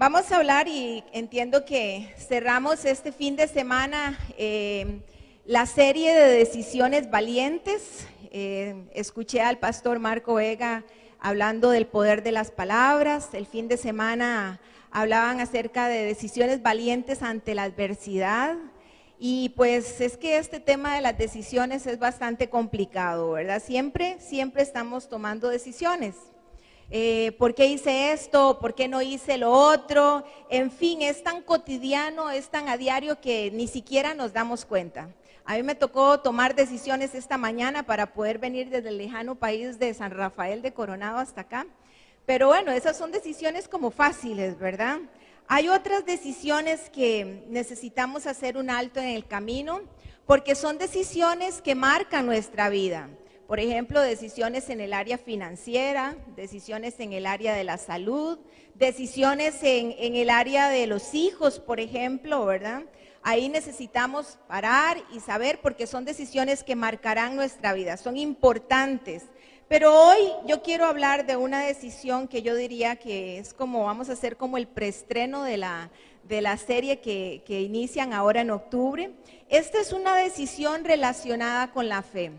Vamos a hablar y entiendo que cerramos este fin de semana la serie de decisiones valientes. Escuché al pastor Marco Vega hablando del poder de las palabras. El fin de semana hablaban acerca de decisiones valientes ante la adversidad. Y pues es que este tema de las decisiones es bastante complicado, ¿verdad? Siempre estamos tomando decisiones. ¿Por qué hice esto? ¿Por qué no hice lo otro? En fin, es tan cotidiano, es tan a diario que ni siquiera nos damos cuenta. A mí me tocó tomar decisiones esta mañana para poder venir desde el lejano país de San Rafael de Coronado hasta acá. Pero bueno, esas son decisiones como fáciles, ¿verdad? Hay otras decisiones que necesitamos hacer un alto en el camino, porque son decisiones que marcan nuestra vida. Por ejemplo, decisiones en el área financiera, decisiones en el área de la salud, decisiones en el área de los hijos, por ejemplo, ¿verdad? Ahí necesitamos parar y saber porque son decisiones que marcarán nuestra vida, son importantes. Pero hoy yo quiero hablar de una decisión que yo diría que es como, vamos a hacer como el preestreno de la serie que inician ahora en octubre. Esta es una decisión relacionada con la fe.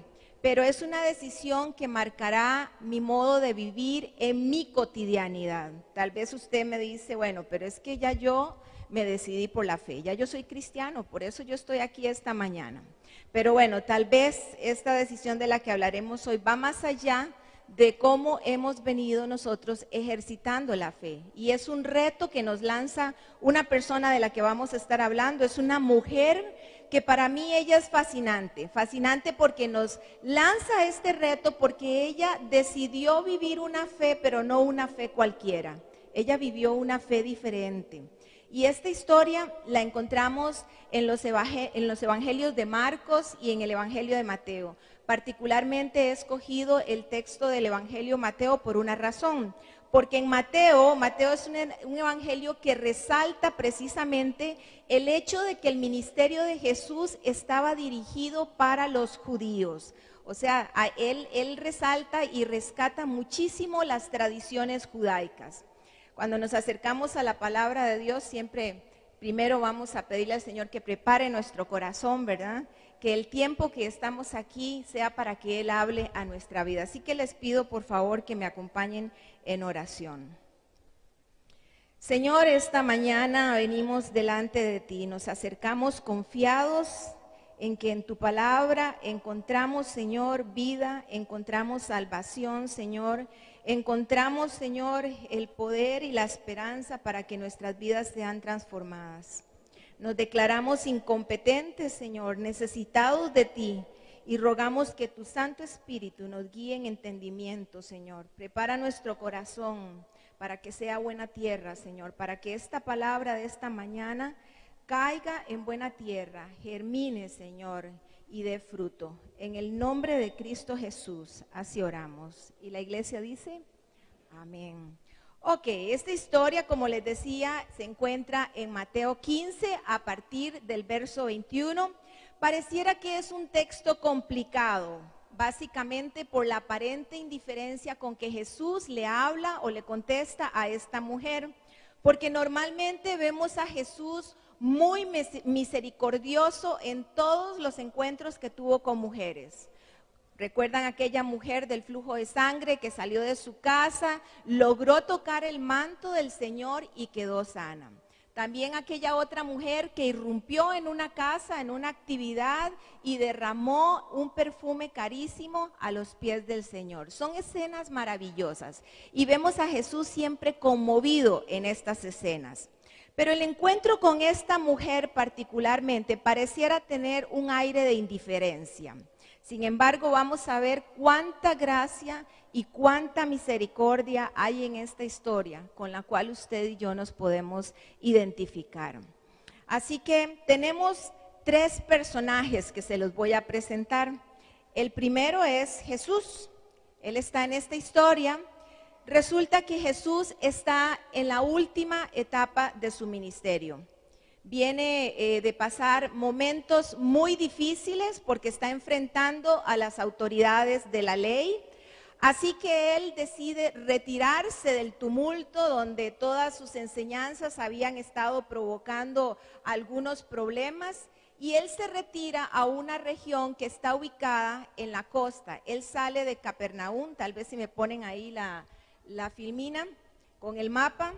Pero es una decisión que marcará mi modo de vivir en mi cotidianidad. Tal vez usted me dice, bueno, pero es que ya yo me decidí por la fe, ya yo soy cristiano, por eso yo estoy aquí esta mañana. Pero bueno, tal vez esta decisión de la que hablaremos hoy va más allá de cómo hemos venido nosotros ejercitando la fe. Y es un reto que nos lanza una persona de la que vamos a estar hablando, es una mujer que para mí ella es fascinante, fascinante porque nos lanza este reto porque ella decidió vivir una fe, pero no una fe cualquiera. Ella vivió una fe diferente. Y esta historia la encontramos en los evangelios de Marcos y en el evangelio de Mateo. Particularmente he escogido el texto del evangelio Mateo por una razón. Porque en Mateo es un evangelio que resalta precisamente el hecho de que el ministerio de Jesús estaba dirigido para los judíos. O sea, él resalta y rescata muchísimo las tradiciones judaicas. Cuando nos acercamos a la palabra de Dios, siempre primero vamos a pedirle al Señor que prepare nuestro corazón, ¿verdad? Que el tiempo que estamos aquí sea para que Él hable a nuestra vida. Así que les pido por favor que me acompañen en oración. Señor, esta mañana venimos delante de ti, nos acercamos confiados en que en tu palabra encontramos, Señor, vida, encontramos salvación, Señor, encontramos, Señor, el poder y la esperanza para que nuestras vidas sean transformadas. Nos declaramos incompetentes, Señor, necesitados de ti y rogamos que tu Santo Espíritu nos guíe en entendimiento, Señor. Prepara nuestro corazón para que sea buena tierra, Señor, para que esta palabra de esta mañana caiga en buena tierra, germine, Señor, y dé fruto. En el nombre de Cristo Jesús, así oramos. Y la iglesia dice, amén. Ok, esta historia, como les decía, se encuentra en Mateo 15 a partir del verso 21. Pareciera que es un texto complicado, básicamente por la aparente indiferencia con que Jesús le habla o le contesta a esta mujer, porque normalmente vemos a Jesús muy misericordioso en todos los encuentros que tuvo con mujeres. ¿Recuerdan aquella mujer del flujo de sangre que salió de su casa, logró tocar el manto del Señor y quedó sana? También aquella otra mujer que irrumpió en una casa, en una actividad y derramó un perfume carísimo a los pies del Señor. Son escenas maravillosas y vemos a Jesús siempre conmovido en estas escenas. Pero el encuentro con esta mujer particularmente pareciera tener un aire de indiferencia. Sin embargo, vamos a ver cuánta gracia y cuánta misericordia hay en esta historia con la cual usted y yo nos podemos identificar. Así que tenemos tres personajes que se los voy a presentar. El primero es Jesús. Él está en esta historia. Resulta que Jesús está en la última etapa de su ministerio. Viene de pasar momentos muy difíciles porque está enfrentando a las autoridades de la ley, Así que él decide retirarse del tumulto donde todas sus enseñanzas habían estado provocando algunos problemas, y él se retira a una región que está ubicada en la costa. Él sale de Capernaum, tal vez si me ponen ahí la filmina con el mapa.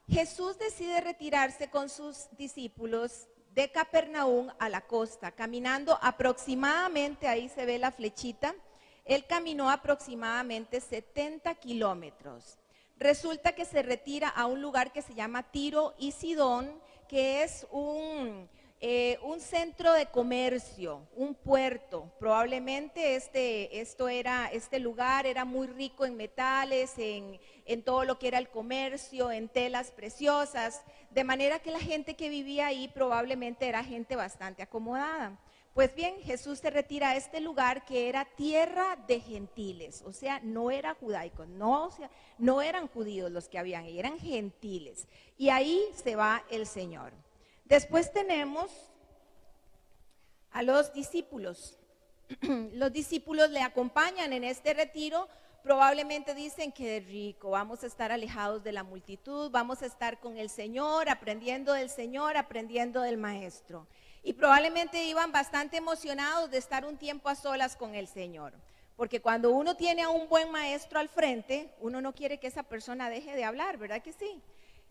Jesús decide retirarse con sus discípulos de Capernaum a la costa, caminando aproximadamente, ahí se ve la flechita, él caminó aproximadamente 70 kilómetros. Resulta que se retira a un lugar que se llama Tiro y Sidón, que es un centro de comercio, un puerto. Probablemente este lugar era muy rico en metales, en todo lo que era el comercio, en telas preciosas, de manera que la gente que vivía ahí probablemente era gente bastante acomodada. Pues bien, Jesús se retira a este lugar que era tierra de gentiles, o sea, no era judaico, no eran judíos los que habían ahí, eran gentiles. Y ahí se va el Señor. Después tenemos a los discípulos. Los discípulos le acompañan en este retiro. Probablemente dicen que rico, vamos a estar alejados de la multitud, vamos a estar con el Señor, aprendiendo del Señor, aprendiendo del Maestro. Y probablemente iban bastante emocionados de estar un tiempo a solas con el Señor. Porque cuando uno tiene a un buen maestro al frente, uno no quiere que esa persona deje de hablar, ¿verdad que sí?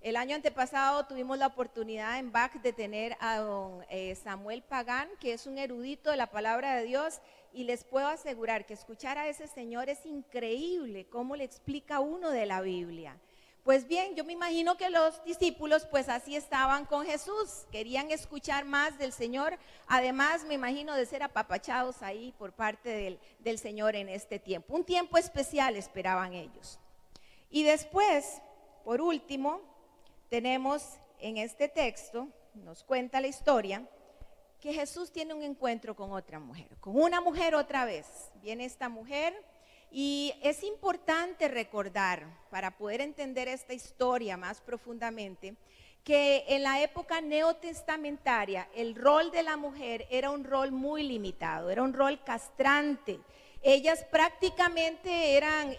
El año antepasado tuvimos la oportunidad en BAC de tener a don Samuel Pagán, que es un erudito de la palabra de Dios, y les puedo asegurar que escuchar a ese señor es increíble, cómo le explica uno de la Biblia. Pues bien, yo me imagino que los discípulos pues así estaban con Jesús, querían escuchar más del Señor, además me imagino de ser apapachados ahí por parte del Señor en este tiempo. Un tiempo especial esperaban ellos. Y después, por último, tenemos en este texto, nos cuenta la historia, que Jesús tiene un encuentro con otra mujer, con una mujer otra vez. Viene esta mujer y es importante recordar, para poder entender esta historia más profundamente, que en la época neotestamentaria el rol de la mujer era un rol muy limitado, era un rol castrante. Ellas prácticamente eran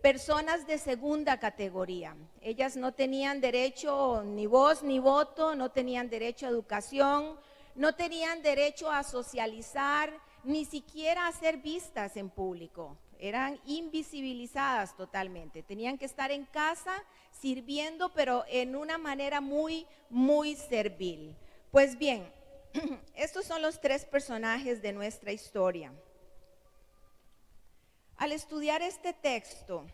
personas de segunda categoría. Ellas no tenían derecho ni voz ni voto, no tenían derecho a educación, no tenían derecho a socializar, ni siquiera a ser vistas en público. Eran invisibilizadas totalmente. Tenían que estar en casa sirviendo, pero en una manera muy, muy servil. Pues bien, estos son los tres personajes de nuestra historia. Al estudiar este texto,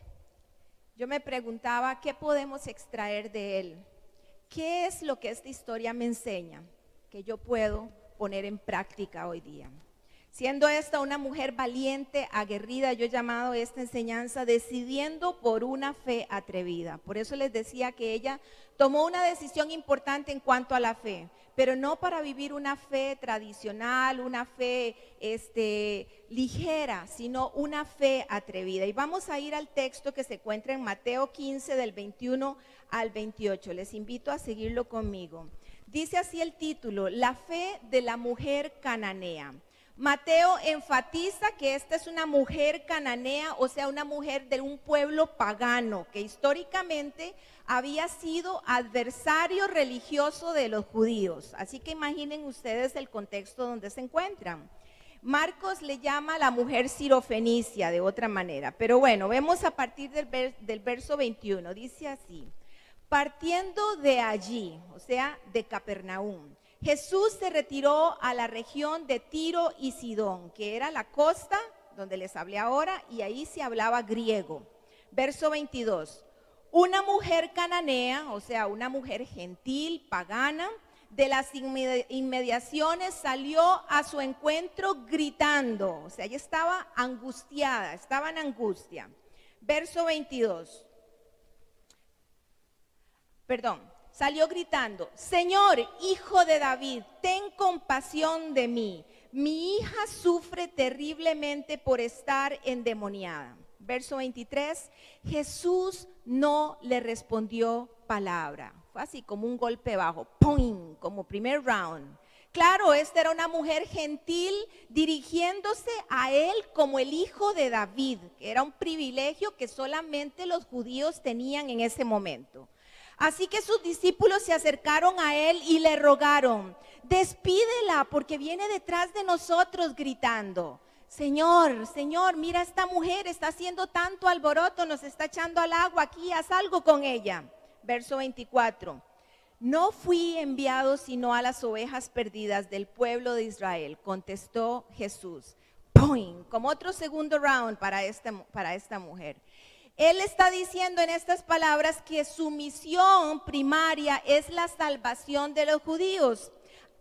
yo me preguntaba qué podemos extraer de él. ¿Qué es lo que esta historia me enseña que yo puedo poner en práctica hoy día? Siendo esta una mujer valiente, aguerrida, yo he llamado esta enseñanza decidiendo por una fe atrevida. Por eso les decía que ella tomó una decisión importante en cuanto a la fe, pero no para vivir una fe tradicional, una fe ligera, sino una fe atrevida. Y vamos a ir al texto que se encuentra en Mateo 15 del 21 al 28. Les invito a seguirlo conmigo. Dice así el título: La fe de la mujer cananea. Mateo enfatiza que esta es una mujer cananea, o sea, una mujer de un pueblo pagano que históricamente había sido adversario religioso de los judíos. Así que imaginen ustedes el contexto donde se encuentran. Marcos le llama a la mujer sirofenicia de otra manera, pero bueno, vemos a partir del verso 21, dice así: partiendo de allí, o sea, de Capernaum, Jesús se retiró a la región de Tiro y Sidón, que era la costa donde les hablé ahora, y ahí se hablaba griego. Verso 22, una mujer cananea, o sea, una mujer gentil, pagana, de las inmediaciones salió a su encuentro gritando, o sea, ella estaba angustiada, estaba en angustia. Verso 22, salió gritando: Señor, hijo de David, ten compasión de mí. Mi hija sufre terriblemente por estar endemoniada. Verso 23, Jesús no le respondió palabra. Fue así como un golpe bajo, ¡pum!, como primer round. Claro, esta era una mujer gentil dirigiéndose a él como el hijo de David, que era un privilegio que solamente los judíos tenían en ese momento. Así que sus discípulos se acercaron a él y le rogaron: despídela porque viene detrás de nosotros gritando. Señor, Señor, mira, esta mujer está haciendo tanto alboroto, nos está echando al agua aquí, haz algo con ella. Verso 24. No fui enviado sino a las ovejas perdidas del pueblo de Israel, contestó Jesús. ¡Pum! Como otro segundo round para esta mujer. Él está diciendo en estas palabras que su misión primaria es la salvación de los judíos.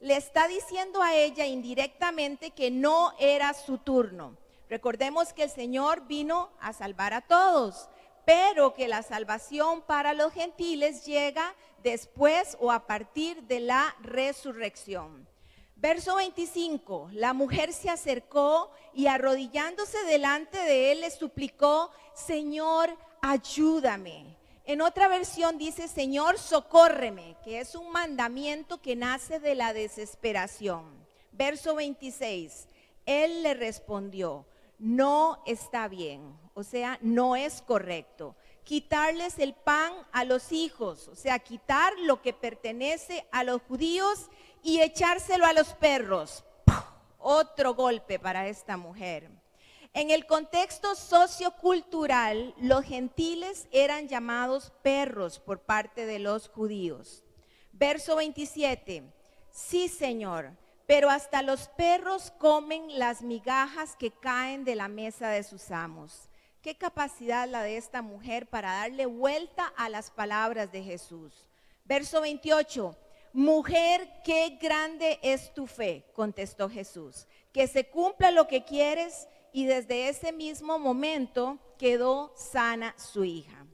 Le está diciendo a ella indirectamente que no era su turno. Recordemos que el Señor vino a salvar a todos, pero que la salvación para los gentiles llega después o a partir de la resurrección. Verso 25, la mujer se acercó y arrodillándose delante de él le suplicó: Señor, ayúdame. En otra versión dice: Señor, socórreme, que es un mandamiento que nace de la desesperación. Verso 26, él le respondió: no está bien, o sea, no es correcto quitarles el pan a los hijos, o sea, quitar lo que pertenece a los judíos y echárselo a los perros. ¡Puf! Otro golpe para esta mujer. En el contexto sociocultural, los gentiles eran llamados perros por parte de los judíos. Verso 27, sí, Señor, pero hasta los perros comen las migajas que caen de la mesa de sus amos. Qué capacidad la de esta mujer para darle vuelta a las palabras de Jesús. Verso 28, mujer, qué grande es tu fe, contestó Jesús, que se cumpla lo que quieres. Y desde ese mismo momento quedó sana su hija.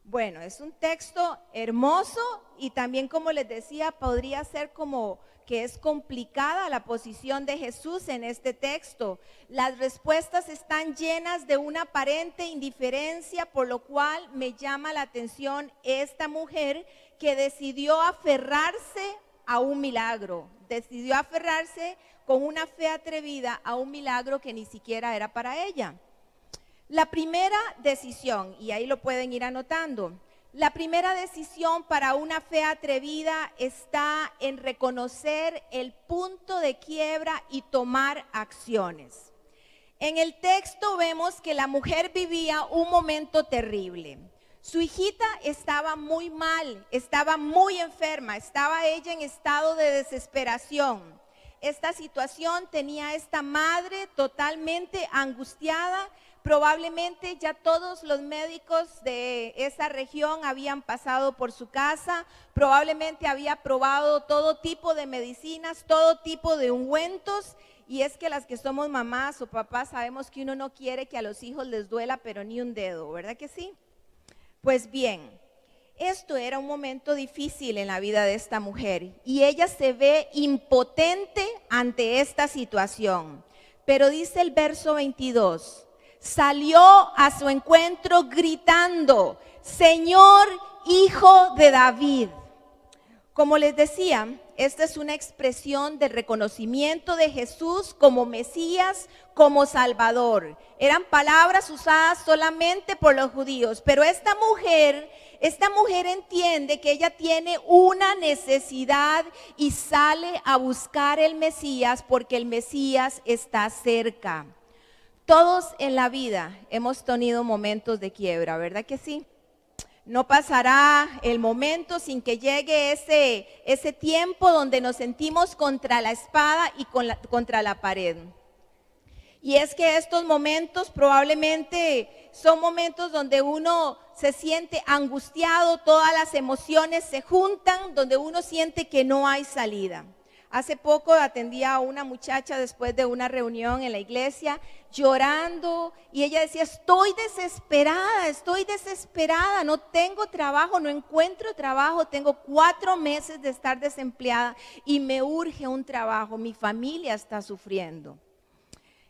Bueno, es un texto hermoso y también, como les decía, podría ser como que es complicada la posición de Jesús en este texto. Las respuestas están llenas de una aparente indiferencia, por lo cual me llama la atención esta mujer que decidió aferrarse a un milagro, decidió aferrarse con una fe atrevida a un milagro que ni siquiera era para ella. La primera decisión, y ahí lo pueden ir anotando, la primera decisión para una fe atrevida está en reconocer el punto de quiebra y tomar acciones. En el texto vemos que la mujer vivía un momento terrible. Su hijita estaba muy mal, estaba muy enferma, estaba ella en estado de desesperación. Esta situación tenía a esta madre totalmente angustiada. Probablemente ya todos los médicos de esa región habían pasado por su casa, probablemente había probado todo tipo de medicinas, todo tipo de ungüentos. Y es que las que somos mamás o papás sabemos que uno no quiere que a los hijos les duela, pero ni un dedo, ¿verdad que sí? Pues bien, esto era un momento difícil en la vida de esta mujer y ella se ve impotente ante esta situación. Pero dice el verso 22, salió a su encuentro gritando: Señor, Hijo de David. Como les decía, esta es una expresión de reconocimiento de Jesús como Mesías, como Salvador. Eran palabras usadas solamente por los judíos, pero esta mujer entiende que ella tiene una necesidad y sale a buscar el Mesías porque el Mesías está cerca. Todos en la vida hemos tenido momentos de quiebra, ¿verdad que sí? No pasará el momento sin que llegue ese tiempo donde nos sentimos contra la espada y contra la pared. Y es que estos momentos probablemente son momentos donde uno se siente angustiado, todas las emociones se juntan, donde uno siente que no hay salida. Hace poco atendía a una muchacha después de una reunión en la iglesia, llorando, y ella decía: estoy desesperada, no tengo trabajo, no encuentro trabajo, tengo 4 meses de estar desempleada y me urge un trabajo, mi familia está sufriendo.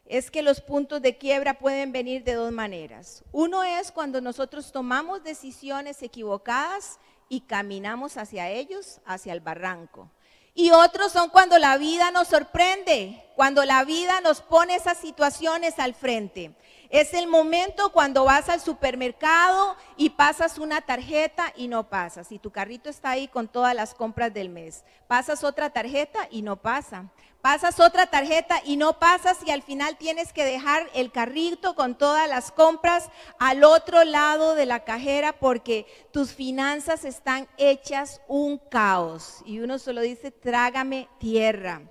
Es que los puntos de quiebra pueden venir de 2 maneras. Uno es cuando nosotros tomamos decisiones equivocadas y caminamos hacia ellos, hacia el barranco. Y otros son cuando la vida nos sorprende, cuando la vida nos pone esas situaciones al frente. Es el momento cuando vas al supermercado y pasas una tarjeta y no pasas. Y tu carrito está ahí con todas las compras del mes. Pasas otra tarjeta y no pasa. Pasas otra tarjeta y no pasas y al final tienes que dejar el carrito con todas las compras al otro lado de la cajera porque tus finanzas están hechas un caos. Y uno solo dice, trágame tierra.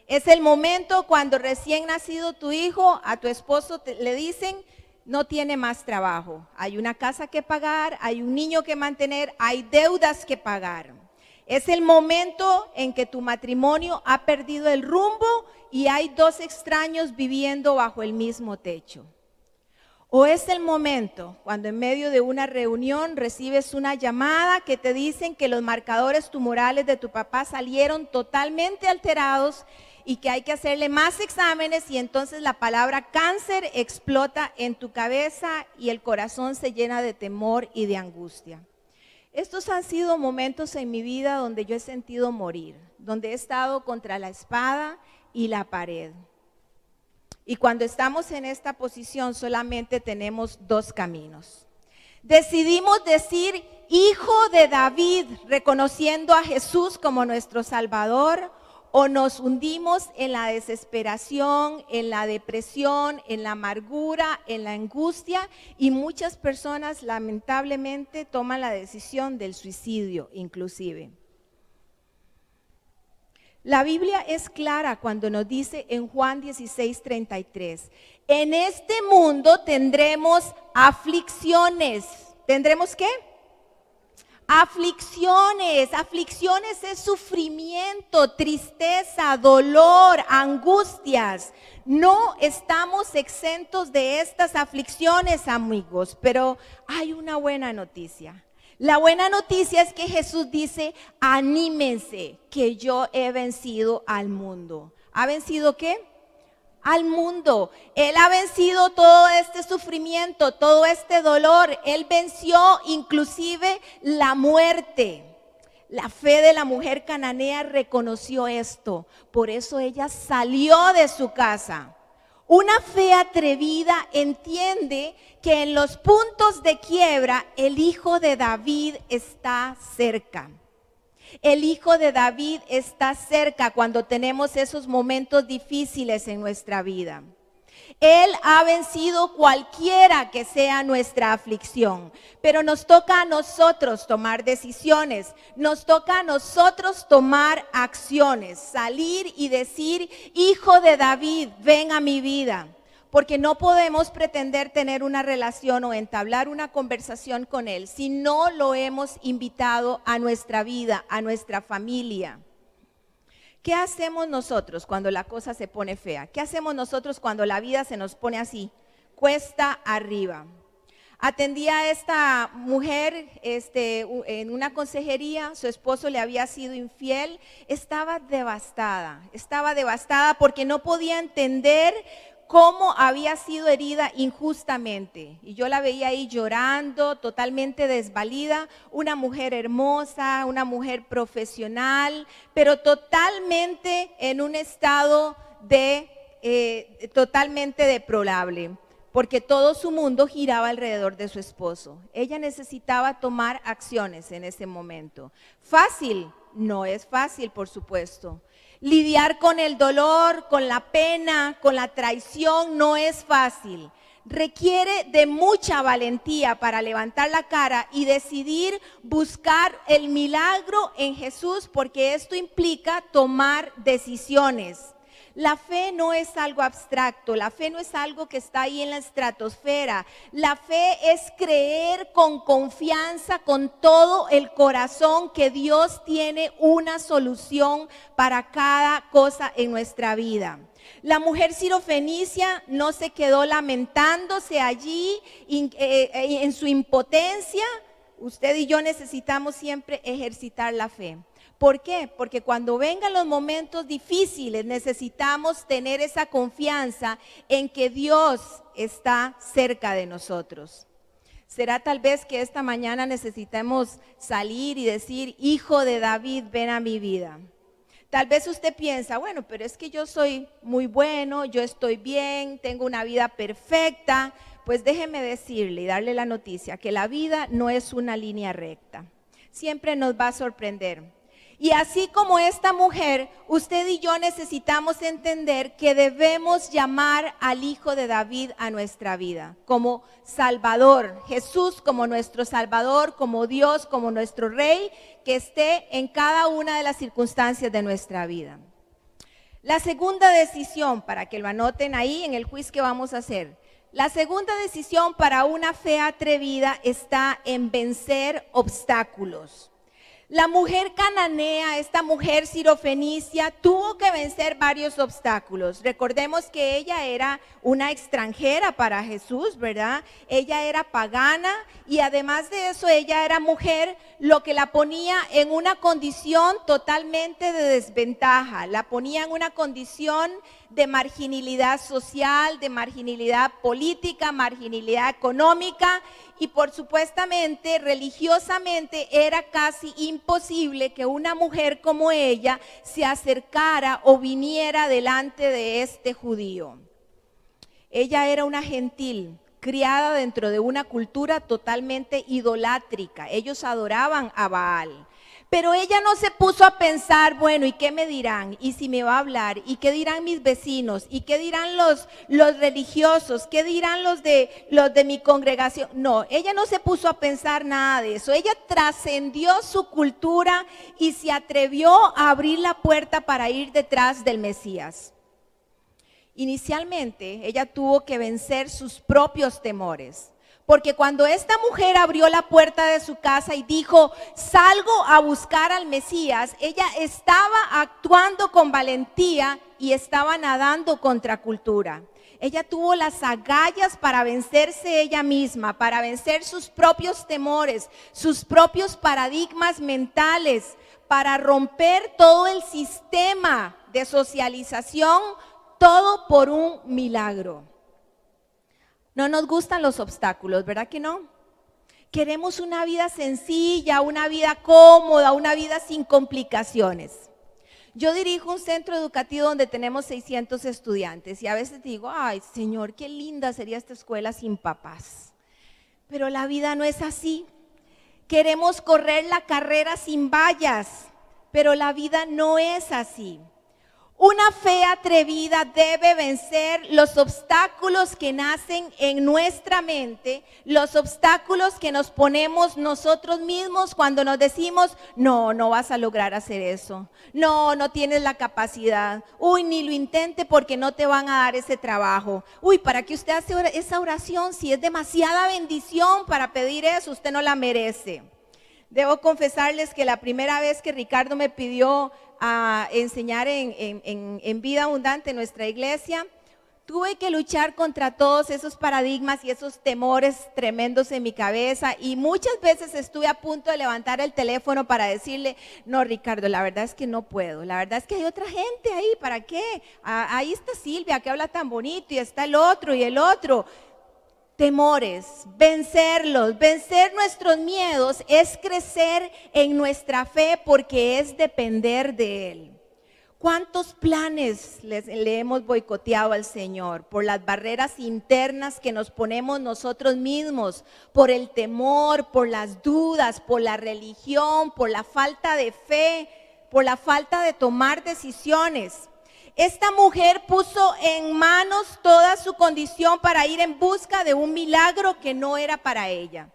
Es el momento cuando recién nacido tu hijo, a tu esposo le dicen, no tiene más trabajo. Hay una casa que pagar, hay un niño que mantener, hay deudas que pagar. Es el momento en que tu matrimonio ha perdido el rumbo y hay dos extraños viviendo bajo el mismo techo. O es el momento cuando en medio de una reunión recibes una llamada que te dicen que los marcadores tumorales de tu papá salieron totalmente alterados y que hay que hacerle más exámenes y entonces la palabra cáncer explota en tu cabeza y el corazón se llena de temor y de angustia. Estos han sido momentos en mi vida donde yo he sentido morir, donde he estado contra la espada y la pared. Y cuando estamos en esta posición solamente tenemos dos caminos. Decidimos decir, hijo de David, reconociendo a Jesús como nuestro Salvador, o nos hundimos en la desesperación, en la depresión, en la amargura, en la angustia, y muchas personas lamentablemente toman la decisión del suicidio inclusive. La Biblia es clara cuando nos dice en Juan 16:33, en este mundo tendremos aflicciones. ¿Tendremos qué? Aflicciones. Aflicciones es sufrimiento, tristeza, dolor, angustias. No estamos exentos de estas aflicciones, amigos, pero hay una buena noticia. La buena noticia es que Jesús dice, anímense, que yo he vencido al mundo. ¿Ha vencido qué? Al mundo. Él ha vencido todo este sufrimiento, todo este dolor. Él venció inclusive la muerte. La fe de la mujer cananea reconoció esto. Por eso ella salió de su casa. Una fe atrevida entiende que en los puntos de quiebra el hijo de David está cerca. El hijo de David está cerca cuando tenemos esos momentos difíciles en nuestra vida. Él ha vencido cualquiera que sea nuestra aflicción, pero nos toca a nosotros tomar decisiones, nos toca a nosotros tomar acciones, salir y decir, hijo de David, ven a mi vida. Porque no podemos pretender tener una relación o entablar una conversación con Él si no lo hemos invitado a nuestra vida, a nuestra familia. ¿Qué hacemos nosotros cuando la cosa se pone fea? ¿Qué hacemos nosotros cuando la vida se nos pone así, cuesta arriba? Atendí a esta mujer en una consejería, su esposo le había sido infiel, estaba devastada porque no podía entender cómo había sido herida injustamente. Y yo la veía ahí llorando, totalmente desvalida, una mujer hermosa, una mujer profesional, pero totalmente en un estado totalmente deplorable, porque todo su mundo giraba alrededor de su esposo. Ella necesitaba tomar acciones en ese momento. ¿Fácil? No es fácil, por supuesto. Lidiar con el dolor, con la pena, con la traición no es fácil. Requiere de mucha valentía para levantar la cara y decidir buscar el milagro en Jesús, porque esto implica tomar decisiones. La fe no es algo abstracto, la fe no es algo que está ahí en la estratosfera. La fe es creer con confianza, con todo el corazón, que Dios tiene una solución para cada cosa en nuestra vida. La mujer sirofenicia no se quedó lamentándose allí en su impotencia. Usted y yo necesitamos siempre ejercitar la fe. ¿Por qué? Porque cuando vengan los momentos difíciles necesitamos tener esa confianza en que Dios está cerca de nosotros. ¿Será tal vez que esta mañana necesitemos salir y decir, hijo de David, ven a mi vida? Tal vez usted piensa, bueno, pero es que yo soy muy bueno, yo estoy bien, tengo una vida perfecta. Pues déjeme decirle y darle la noticia que la vida no es una línea recta. Siempre nos va a sorprender. Y así como esta mujer, usted y yo necesitamos entender que debemos llamar al Hijo de David a nuestra vida como Salvador, Jesús como nuestro Salvador, como Dios, como nuestro Rey, que esté en cada una de las circunstancias de nuestra vida. La segunda decisión, para que lo anoten ahí en el quiz que vamos a hacer, la segunda decisión para una fe atrevida está en vencer obstáculos. La mujer cananea, esta mujer sirofenicia, tuvo que vencer varios obstáculos. Recordemos que ella era una extranjera para Jesús, ¿verdad? Ella era pagana y además de eso ella era mujer, lo que la ponía en una condición totalmente de desventaja. La ponía en una condición de marginalidad social, de marginalidad política, marginalidad económica y por supuestamente religiosamente era casi imposible que una mujer como ella se acercara o viniera delante de este judío. Ella era una gentil, criada dentro de una cultura totalmente idolátrica. Ellos adoraban a Baal. Pero ella no se puso a pensar, bueno, ¿y qué me dirán? ¿Y si me va a hablar? ¿Y qué dirán mis vecinos? ¿Y qué dirán los religiosos? ¿Qué dirán los de mi congregación? No, ella no se puso a pensar nada de eso. Ella trascendió su cultura y se atrevió a abrir la puerta para ir detrás del Mesías. Inicialmente, ella tuvo que vencer sus propios temores. Porque cuando esta mujer abrió la puerta de su casa y dijo, salgo a buscar al Mesías, ella estaba actuando con valentía y estaba nadando contra cultura. Ella tuvo las agallas para vencerse ella misma, para vencer sus propios temores, sus propios paradigmas mentales, para romper todo el sistema de socialización, todo por un milagro. No nos gustan los obstáculos, ¿verdad que no? Queremos una vida sencilla, una vida cómoda, una vida sin complicaciones. Yo dirijo un centro educativo donde tenemos 600 estudiantes y a veces digo, ay Señor, qué linda sería esta escuela sin papás. Pero la vida no es así. Queremos correr la carrera sin vallas, pero la vida no es así. Una fe atrevida debe vencer los obstáculos que nacen en nuestra mente, los obstáculos que nos ponemos nosotros mismos cuando nos decimos, no, no vas a lograr hacer eso, no, no tienes la capacidad, uy, ni lo intente porque no te van a dar ese trabajo, uy, ¿para qué usted hace esa oración? Si es demasiada bendición para pedir eso, usted no la merece. Debo confesarles que la primera vez que Ricardo me pidió a enseñar en Vida Abundante en nuestra iglesia, tuve que luchar contra todos esos paradigmas y esos temores tremendos en mi cabeza y muchas veces estuve a punto de levantar el teléfono para decirle, no Ricardo, la verdad es que no puedo, la verdad es que hay otra gente ahí, ¿para qué? Ahí está Silvia que habla tan bonito y está el otro y el otro. Temores, vencerlos, vencer nuestros miedos es crecer en nuestra fe porque es depender de Él. ¿Cuántos planes le hemos boicoteado al Señor por las barreras internas que nos ponemos nosotros mismos, por el temor, por las dudas, por la religión, por la falta de fe, por la falta de tomar decisiones? Esta mujer puso en manos toda su condición para ir en busca de un milagro que no era para ella.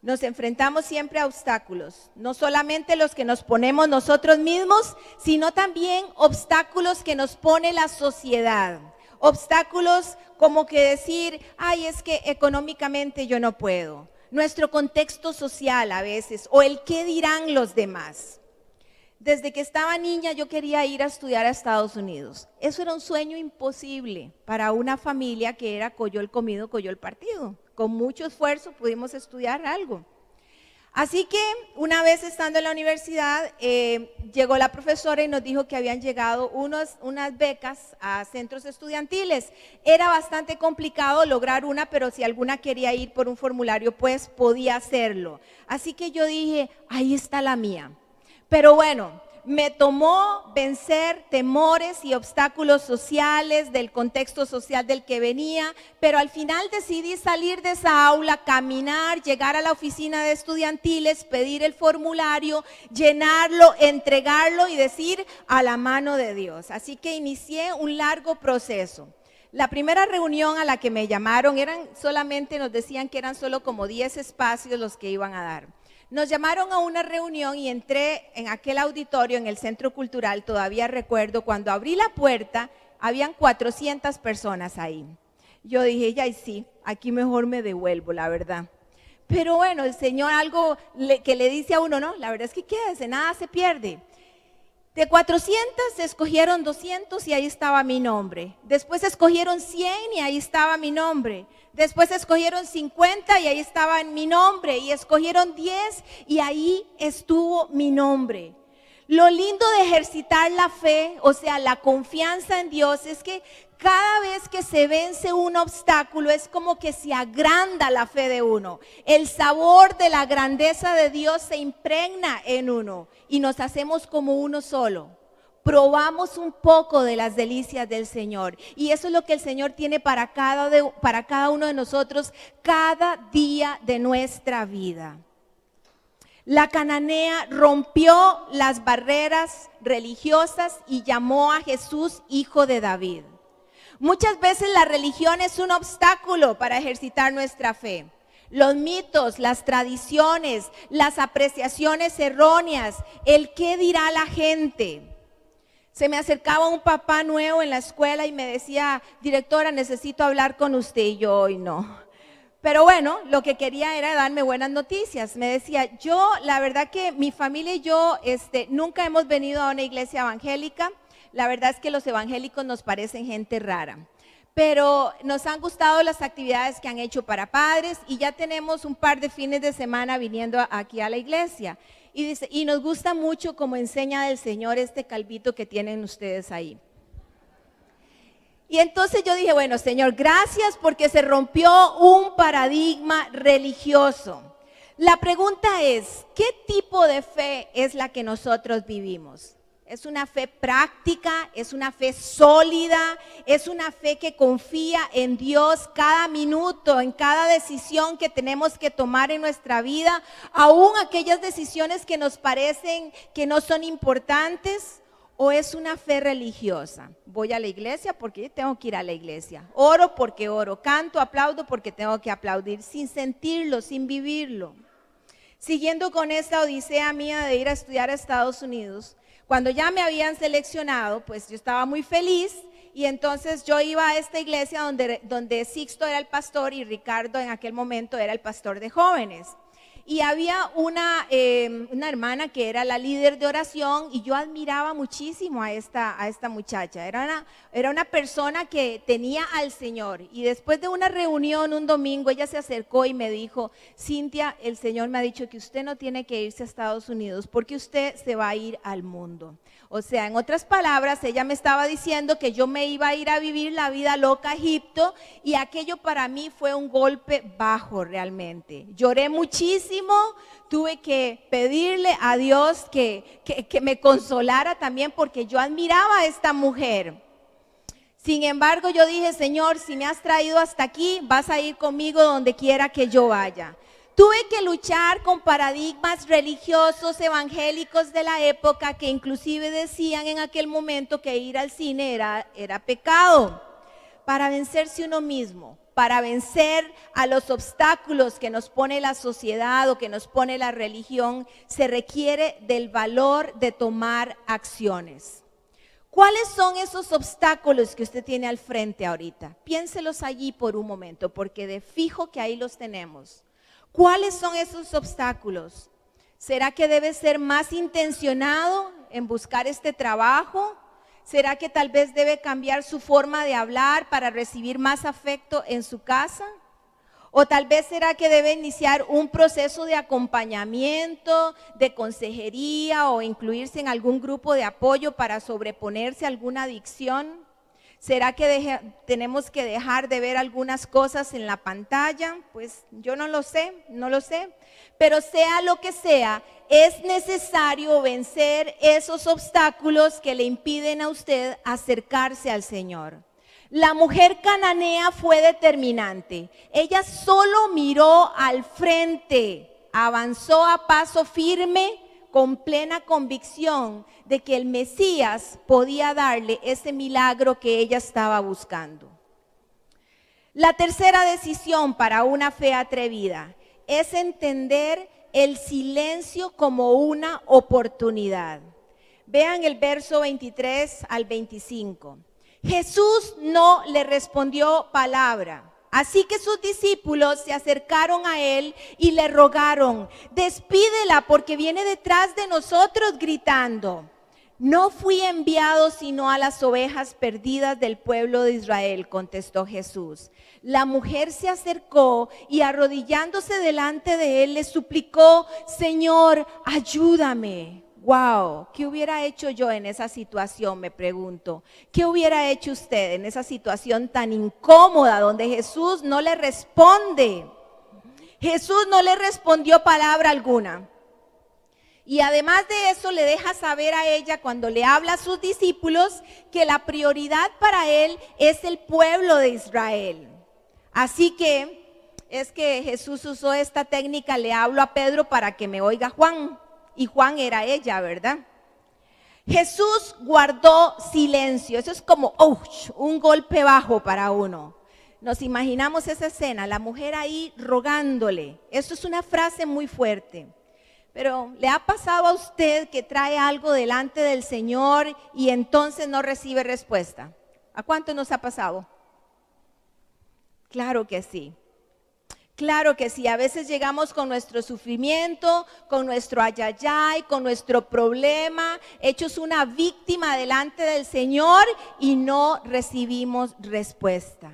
Nos enfrentamos siempre a obstáculos, no solamente los que nos ponemos nosotros mismos, sino también obstáculos que nos pone la sociedad. Obstáculos como que decir, ay, es que económicamente yo no puedo. Nuestro contexto social a veces, o el qué dirán los demás. Desde que estaba niña yo quería ir a estudiar a Estados Unidos. Eso era un sueño imposible para una familia que era coyol comido, coyol partido. Con mucho esfuerzo pudimos estudiar algo. Así que una vez estando en la universidad, llegó la profesora y nos dijo que habían llegado unas becas a centros estudiantiles. Era bastante complicado lograr una, pero si alguna quería ir por un formulario, pues podía hacerlo. Así que yo dije, ahí está la mía. Pero bueno, me tomó vencer temores y obstáculos sociales del contexto social del que venía, pero al final decidí salir de esa aula, caminar, llegar a la oficina de estudiantiles, pedir el formulario, llenarlo, entregarlo y decir a la mano de Dios. Así que inicié un largo proceso. La primera reunión a la que me llamaron nos decían que eran solo como 10 espacios los que iban a dar. Nos llamaron a una reunión y entré en aquel auditorio en el Centro Cultural, todavía recuerdo, cuando abrí la puerta, habían 400 personas ahí. Yo dije, ya sí, aquí mejor me devuelvo, la verdad. Pero bueno, el Señor que le dice a uno, no, la verdad es que quédese, nada se pierde. De 400 se escogieron 200 y ahí estaba mi nombre. Después escogieron 100 y ahí estaba mi nombre. Después escogieron 50 y ahí estaba mi nombre. Y escogieron 10 y ahí estuvo mi nombre. Lo lindo de ejercitar la fe, o sea, la confianza en Dios, es que cada vez que se vence un obstáculo es como que se agranda la fe de uno. El sabor de la grandeza de Dios se impregna en uno y nos hacemos como uno solo. Probamos un poco de las delicias del Señor y eso es lo que el Señor tiene para cada uno de nosotros cada día de nuestra vida. La cananea rompió las barreras religiosas y llamó a Jesús hijo de David. Muchas veces la religión es un obstáculo para ejercitar nuestra fe. Los mitos, las tradiciones, las apreciaciones erróneas, el qué dirá la gente. Se me acercaba un papá nuevo en la escuela y me decía, directora, necesito hablar con usted. Y yo, hoy no. Pero bueno, lo que quería era darme buenas noticias. Me decía, la verdad que mi familia y yo nunca hemos venido a una iglesia evangélica. La verdad es que los evangélicos nos parecen gente rara. Pero nos han gustado las actividades que han hecho para padres y ya tenemos un par de fines de semana viniendo aquí a la iglesia. Y dice, y nos gusta mucho como enseña del Señor este calvito que tienen ustedes ahí. Y entonces yo dije, bueno, Señor, gracias porque se rompió un paradigma religioso. La pregunta es, ¿qué tipo de fe es la que nosotros vivimos? ¿Es una fe práctica? ¿Es una fe sólida? ¿Es una fe que confía en Dios cada minuto, en cada decisión que tenemos que tomar en nuestra vida? Aún aquellas decisiones que nos parecen que no son importantes. ¿O es una fe religiosa? Voy a la iglesia porque tengo que ir a la iglesia. Oro porque oro. Canto, aplaudo porque tengo que aplaudir, sin sentirlo, sin vivirlo. Siguiendo con esta odisea mía de ir a estudiar a Estados Unidos, cuando ya me habían seleccionado, pues yo estaba muy feliz y entonces yo iba a esta iglesia donde Sixto era el pastor y Ricardo en aquel momento era el pastor de jóvenes. Y había una hermana que era la líder de oración y yo admiraba muchísimo a esta muchacha. Era una persona que tenía al Señor. Y después de una reunión un domingo, ella se acercó y me dijo, Cintia, el Señor me ha dicho que usted no tiene que irse a Estados Unidos porque usted se va a ir al mundo. O sea, en otras palabras, ella me estaba diciendo que yo me iba a ir a vivir la vida loca a Egipto y aquello para mí fue un golpe bajo realmente. Lloré muchísimo, tuve que pedirle a Dios que me consolara también porque yo admiraba a esta mujer. Sin embargo, yo dije, Señor, si me has traído hasta aquí, vas a ir conmigo donde quiera que yo vaya. Tuve que luchar con paradigmas religiosos evangélicos de la época que inclusive decían en aquel momento que ir al cine era pecado. Para vencerse uno mismo, para vencer a los obstáculos que nos pone la sociedad o que nos pone la religión, se requiere del valor de tomar acciones. ¿Cuáles son esos obstáculos que usted tiene al frente ahorita? Piénselos allí por un momento, porque de fijo que ahí los tenemos. ¿Cuáles son esos obstáculos? ¿Será que debe ser más intencionado en buscar este trabajo? ¿Será que tal vez debe cambiar su forma de hablar para recibir más afecto en su casa? ¿O tal vez será que debe iniciar un proceso de acompañamiento, de consejería o incluirse en algún grupo de apoyo para sobreponerse a alguna adicción? ¿Será que tenemos que dejar de ver algunas cosas en la pantalla? Pues yo no lo sé. Pero sea lo que sea, es necesario vencer esos obstáculos que le impiden a usted acercarse al Señor. La mujer cananea fue determinante. Ella solo miró al frente, avanzó a paso firme, con plena convicción de que el Mesías podía darle ese milagro que ella estaba buscando. La tercera decisión para una fe atrevida es entender el silencio como una oportunidad. Vean el verso 23 al 25. Jesús no le respondió palabra. Así que sus discípulos se acercaron a él y le rogaron: despídela porque viene detrás de nosotros gritando. No fui enviado sino a las ovejas perdidas del pueblo de Israel, contestó Jesús. La mujer se acercó y arrodillándose delante de él le suplicó: Señor, ayúdame. Wow, ¿qué hubiera hecho yo en esa situación? Me pregunto. ¿Qué hubiera hecho usted en esa situación tan incómoda donde Jesús no le responde? Jesús no le respondió palabra alguna. Y además de eso le deja saber a ella cuando le habla a sus discípulos que la prioridad para él es el pueblo de Israel. Así que es que Jesús usó esta técnica: le hablo a Pedro para que me oiga Juan. Y Juan era ella, ¿verdad? Jesús guardó silencio. Eso es como un golpe bajo para uno. Nos imaginamos esa escena, la mujer ahí rogándole. Eso es una frase muy fuerte. Pero ¿le ha pasado a usted que trae algo delante del Señor y entonces no recibe respuesta? ¿A cuánto nos ha pasado? Claro que sí. Claro que sí, a veces llegamos con nuestro sufrimiento, con nuestro ayayay, con nuestro problema, hechos una víctima delante del Señor y no recibimos respuesta.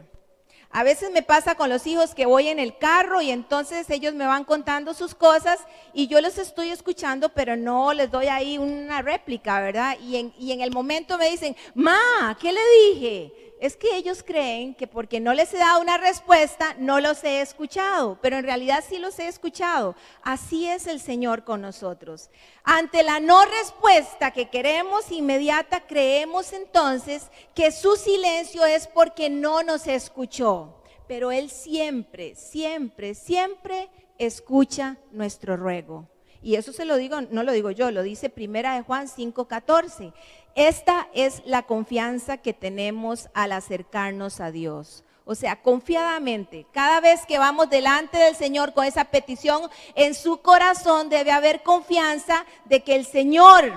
A veces me pasa con los hijos que voy en el carro y entonces ellos me van contando sus cosas y yo los estoy escuchando, pero no les doy ahí una réplica, ¿verdad? Y en el momento me dicen: Ma, ¿qué le dije? Es que ellos creen que porque no les he dado una respuesta, no los he escuchado, pero en realidad sí los he escuchado. Así es el Señor con nosotros. Ante la no respuesta que queremos inmediata, creemos entonces que su silencio es porque no nos escuchó. Pero Él siempre, siempre, siempre escucha nuestro ruego. Y eso se lo digo, no lo digo yo, lo dice 1 Juan 5:14. Esta es la confianza que tenemos al acercarnos a Dios. O sea, confiadamente, cada vez que vamos delante del Señor con esa petición, en su corazón debe haber confianza de que el Señor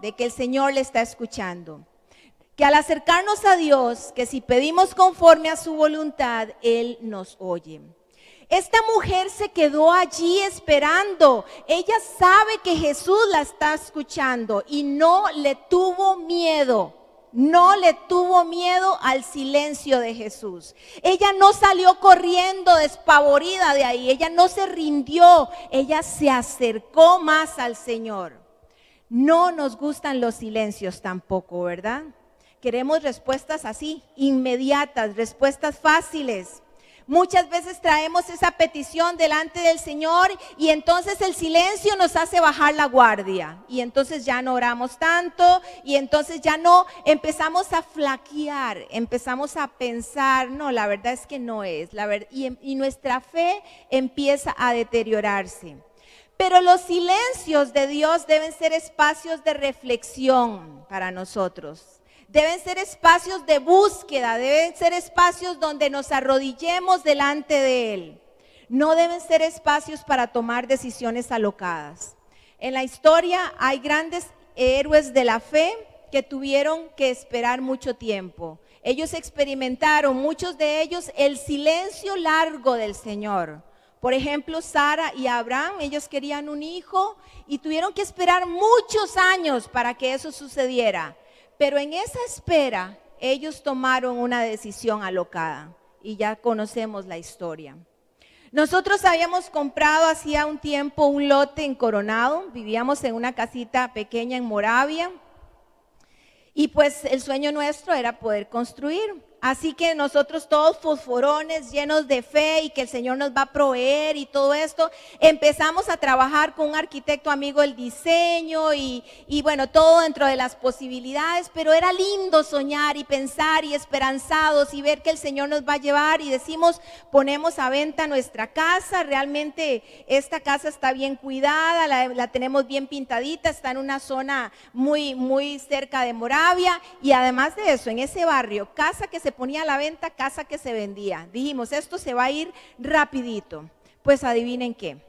le está escuchando. Que al acercarnos a Dios, que si pedimos conforme a su voluntad, Él nos oye. Esta mujer se quedó allí esperando. Ella sabe que Jesús la está escuchando y no le tuvo miedo. No le tuvo miedo al silencio de Jesús. Ella no salió corriendo despavorida de ahí. Ella no se rindió. Ella se acercó más al Señor. No nos gustan los silencios tampoco, ¿verdad? Queremos respuestas así, inmediatas, respuestas fáciles. Muchas veces traemos esa petición delante del Señor y entonces el silencio nos hace bajar la guardia y entonces ya no oramos tanto y entonces ya no empezamos a flaquear, empezamos a pensar: no, la verdad es que no es, y nuestra fe empieza a deteriorarse. Pero los silencios de Dios deben ser espacios de reflexión para nosotros. Deben ser espacios de búsqueda, deben ser espacios donde nos arrodillemos delante de Él. No deben ser espacios para tomar decisiones alocadas. En la historia hay grandes héroes de la fe que tuvieron que esperar mucho tiempo. Ellos experimentaron, muchos de ellos, el silencio largo del Señor. Por ejemplo, Sara y Abraham, ellos querían un hijo y tuvieron que esperar muchos años para que eso sucediera. Pero en esa espera, ellos tomaron una decisión alocada y ya conocemos la historia. Nosotros habíamos comprado hacía un tiempo un lote en Coronado, vivíamos en una casita pequeña en Moravia Y pues el sueño nuestro era poder construir. Así que nosotros todos fosforones, llenos de fe y que el Señor nos va a proveer y todo esto, empezamos a trabajar con un arquitecto amigo del diseño y bueno, todo dentro de las posibilidades, pero era lindo soñar y pensar y esperanzados y ver que el Señor nos va a llevar y decimos, ponemos a venta nuestra casa, realmente esta casa está bien cuidada, la tenemos bien pintadita, está en una zona muy cerca de Moravia y además de eso, en ese barrio, casa que se ponía a la venta, casa que se vendía. Dijimos, esto se va a ir rapidito. Pues adivinen qué,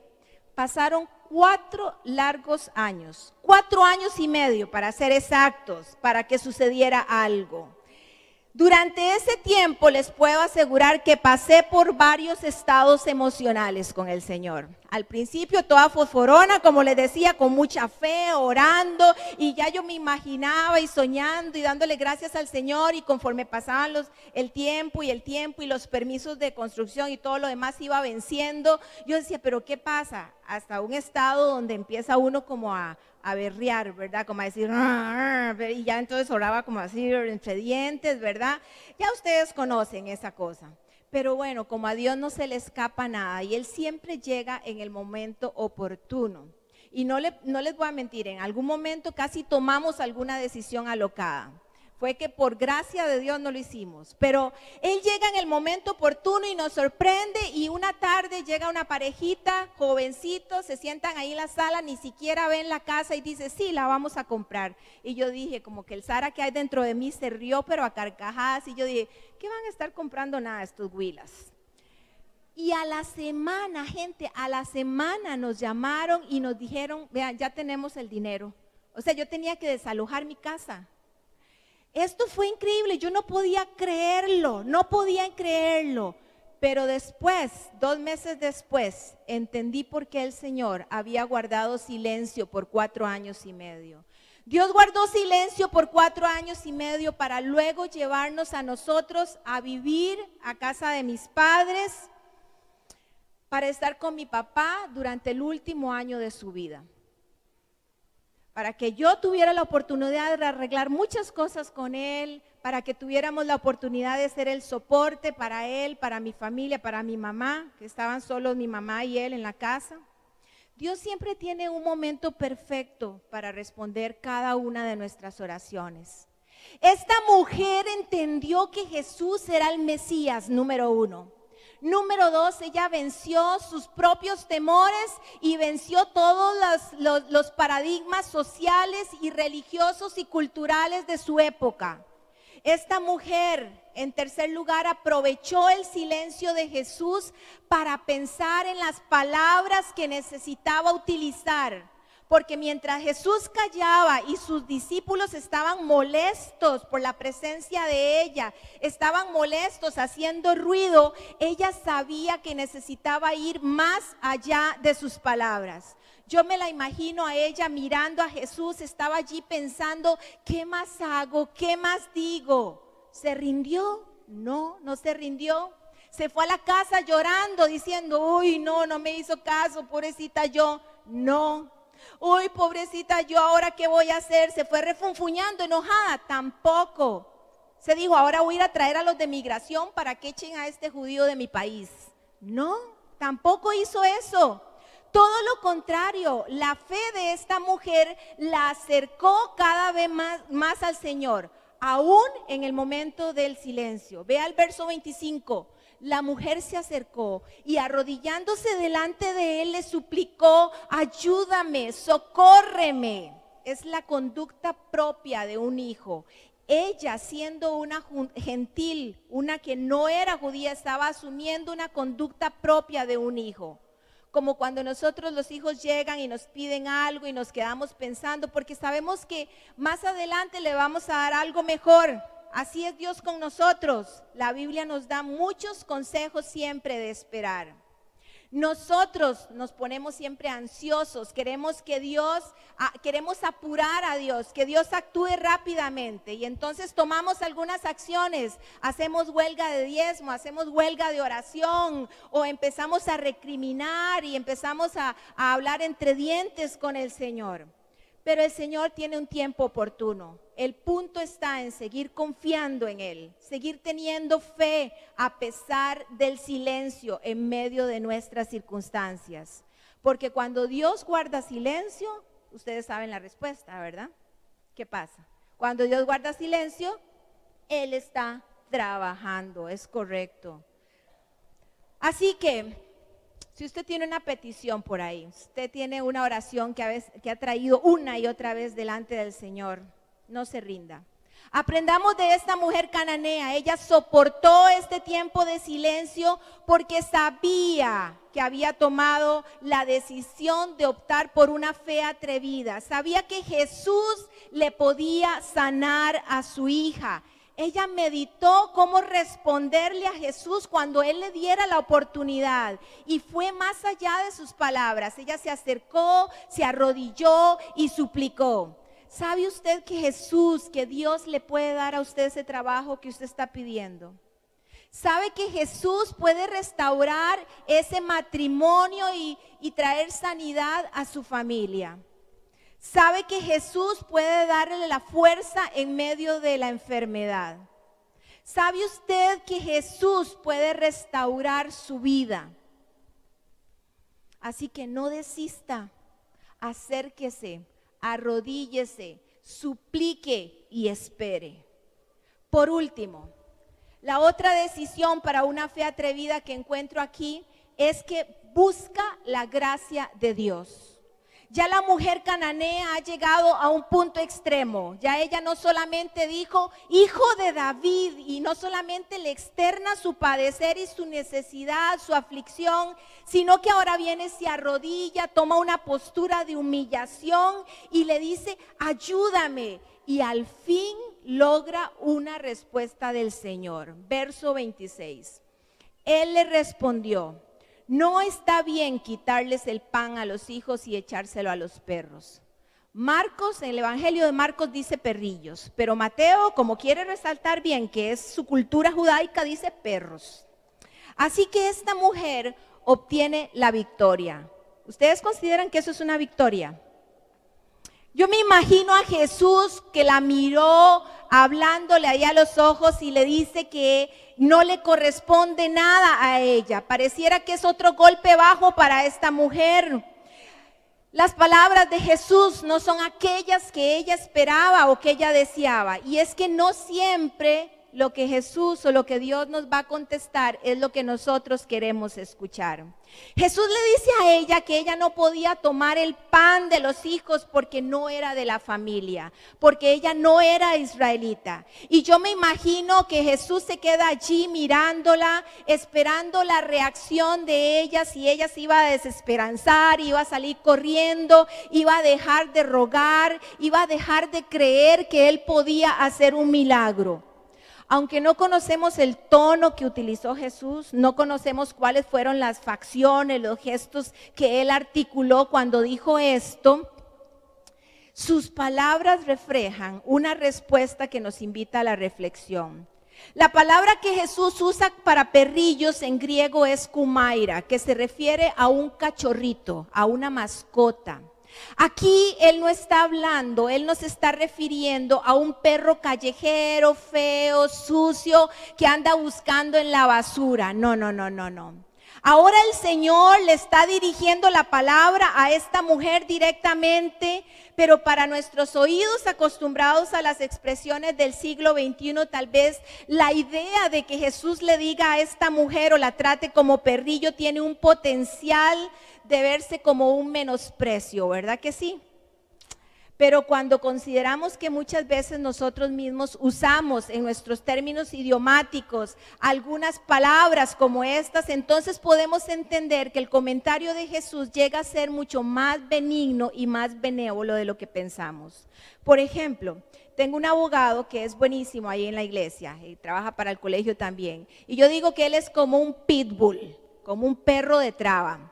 pasaron 4 largos años, 4 años y medio para ser exactos, para que sucediera algo. Durante ese tiempo les puedo asegurar que pasé por varios estados emocionales con el Señor. Al principio toda fosforona, como les decía, con mucha fe, orando, y ya yo me imaginaba y soñando y dándole gracias al Señor, y conforme pasaban el tiempo y los permisos de construcción y todo lo demás iba venciendo, yo decía, pero ¿qué pasa? Hasta un estado donde empieza uno como a berrear, ¿verdad? Como a decir, y ya entonces oraba como así entre dientes, ¿verdad? Ya ustedes conocen esa cosa. Pero bueno, como a Dios no se le escapa nada y Él siempre llega en el momento oportuno. Y no les voy a mentir, en algún momento casi tomamos alguna decisión alocada. Fue que por gracia de Dios no lo hicimos, pero Él llega en el momento oportuno y nos sorprende y una tarde llega una parejita, jovencitos, se sientan ahí en la sala, ni siquiera ven la casa y dice, sí, la vamos a comprar. Y yo dije, como que el Sara que hay dentro de mí se rió, pero a carcajadas, y yo dije, ¿qué van a estar comprando nada estos huilas? Y a la semana, gente, a la semana nos llamaron y nos dijeron, vean, ya tenemos el dinero. O sea, yo tenía que desalojar mi casa. Esto fue increíble, yo no podía creerlo, pero después, 2 meses después, entendí por qué el Señor había guardado silencio por 4 años y medio. Dios guardó silencio por 4 años y medio para luego llevarnos a nosotros a vivir a casa de mis padres, para estar con mi papá durante el último año de su vida. Para que yo tuviera la oportunidad de arreglar muchas cosas con él, para que tuviéramos la oportunidad de ser el soporte para él, para mi familia, para mi mamá, que estaban solos mi mamá y él en la casa. Dios siempre tiene un momento perfecto para responder cada una de nuestras oraciones. Esta mujer entendió que Jesús era el Mesías, número 1. Número 2, ella venció sus propios temores y venció todos los paradigmas sociales y religiosos y culturales de su época. Esta mujer, en tercer lugar, aprovechó el silencio de Jesús para pensar en las palabras que necesitaba utilizar. Porque mientras Jesús callaba y sus discípulos estaban molestos por la presencia de ella, estaban molestos haciendo ruido, ella sabía que necesitaba ir más allá de sus palabras. Yo me la imagino a ella mirando a Jesús, estaba allí pensando, ¿qué más hago? ¿Qué más digo? ¿Se rindió? No, no se rindió. Se fue a la casa llorando, diciendo, uy, no me hizo caso, pobrecita yo. No. Uy, pobrecita yo, ¿ahora qué voy a hacer? Se fue refunfuñando, enojada. Tampoco. Se dijo, ahora voy a ir a traer a los de migración para que echen a este judío de mi país. No, tampoco hizo eso. Todo lo contrario, la fe de esta mujer la acercó cada vez más al Señor, aún en el momento del silencio. Vea el verso 25. La mujer se acercó y arrodillándose delante de él le suplicó, ayúdame, socórreme. Es la conducta propia de un hijo. Ella, siendo una gentil, una que no era judía, estaba asumiendo una conducta propia de un hijo. Como cuando nosotros los hijos llegan y nos piden algo y nos quedamos pensando, porque sabemos que más adelante le vamos a dar algo mejor. Así es Dios con nosotros. La Biblia nos da muchos consejos siempre de esperar. Nosotros nos ponemos siempre ansiosos, queremos apurar a Dios, que Dios actúe rápidamente y entonces tomamos algunas acciones, hacemos huelga de diezmo, hacemos huelga de oración o empezamos a recriminar y empezamos a hablar entre dientes con el Señor. Pero el Señor tiene un tiempo oportuno. El punto está en seguir confiando en Él, seguir teniendo fe a pesar del silencio en medio de nuestras circunstancias. Porque cuando Dios guarda silencio, ustedes saben la respuesta, ¿verdad? ¿Qué pasa? Cuando Dios guarda silencio, Él está trabajando, es correcto. Así que, si usted tiene una petición por ahí, usted tiene una oración que ha traído una y otra vez delante del Señor, no se rinda. Aprendamos de esta mujer cananea. Ella soportó este tiempo de silencio porque sabía que había tomado la decisión de optar por una fe atrevida. Sabía que Jesús le podía sanar a su hija. Ella meditó cómo responderle a Jesús cuando Él le diera la oportunidad y fue más allá de sus palabras. Ella se acercó, se arrodilló y suplicó. ¿Sabe usted que Jesús, que Dios le puede dar a usted ese trabajo que usted está pidiendo? ¿Sabe que Jesús puede restaurar ese matrimonio y traer sanidad a su familia? ¿Sabe que Jesús puede darle la fuerza en medio de la enfermedad? ¿Sabe usted que Jesús puede restaurar su vida? Así que no desista, acérquese, arrodíllese, suplique y espere. Por último, la otra decisión para una fe atrevida que encuentro aquí es que busca la gracia de Dios. Ya la mujer cananea ha llegado a un punto extremo. Ya ella no solamente dijo, hijo de David, y no solamente le externa su padecer y su necesidad, su aflicción, sino que ahora viene, se arrodilla, toma una postura de humillación y le dice, ayúdame. Y al fin logra una respuesta del Señor. Verso 26. Él le respondió, no está bien quitarles el pan a los hijos y echárselo a los perros. Marcos, en el Evangelio de Marcos dice perrillos, pero Mateo, como quiere resaltar bien que es su cultura judaica, dice perros. Así que esta mujer obtiene la victoria. ¿Ustedes consideran que eso es una victoria? Yo me imagino a Jesús que la miró hablándole ahí a los ojos y le dice que no le corresponde nada a ella. Pareciera que es otro golpe bajo para esta mujer. Las palabras de Jesús no son aquellas que ella esperaba o que ella deseaba. Y es que no siempre lo que Jesús o lo que Dios nos va a contestar es lo que nosotros queremos escuchar. Jesús le dice a ella que ella no podía tomar el pan de los hijos porque no era de la familia, porque ella no era israelita. Y yo me imagino que Jesús se queda allí mirándola, esperando la reacción de ella, si ella se iba a desesperanzar, iba a salir corriendo, iba a dejar de rogar, iba a dejar de creer que él podía hacer un milagro. Aunque no conocemos el tono que utilizó Jesús, no conocemos cuáles fueron las facciones, los gestos que él articuló cuando dijo esto, sus palabras reflejan una respuesta que nos invita a la reflexión. La palabra que Jesús usa para perrillos en griego es kumaira, que se refiere a un cachorrito, a una mascota. Aquí Él no está hablando, Él nos está refiriendo a un perro callejero, feo, sucio, que anda buscando en la basura. No. Ahora el Señor le está dirigiendo la palabra a esta mujer directamente, pero para nuestros oídos acostumbrados a las expresiones del siglo XXI, tal vez la idea de que Jesús le diga a esta mujer o la trate como perrillo tiene un potencial de verse como un menosprecio, ¿verdad que sí? Pero cuando consideramos que muchas veces nosotros mismos usamos en nuestros términos idiomáticos algunas palabras como estas, entonces podemos entender que el comentario de Jesús llega a ser mucho más benigno y más benévolo de lo que pensamos. Por ejemplo, tengo un abogado que es buenísimo ahí en la iglesia y trabaja para el colegio también. Y yo digo que él es como un pitbull, como un perro de traba.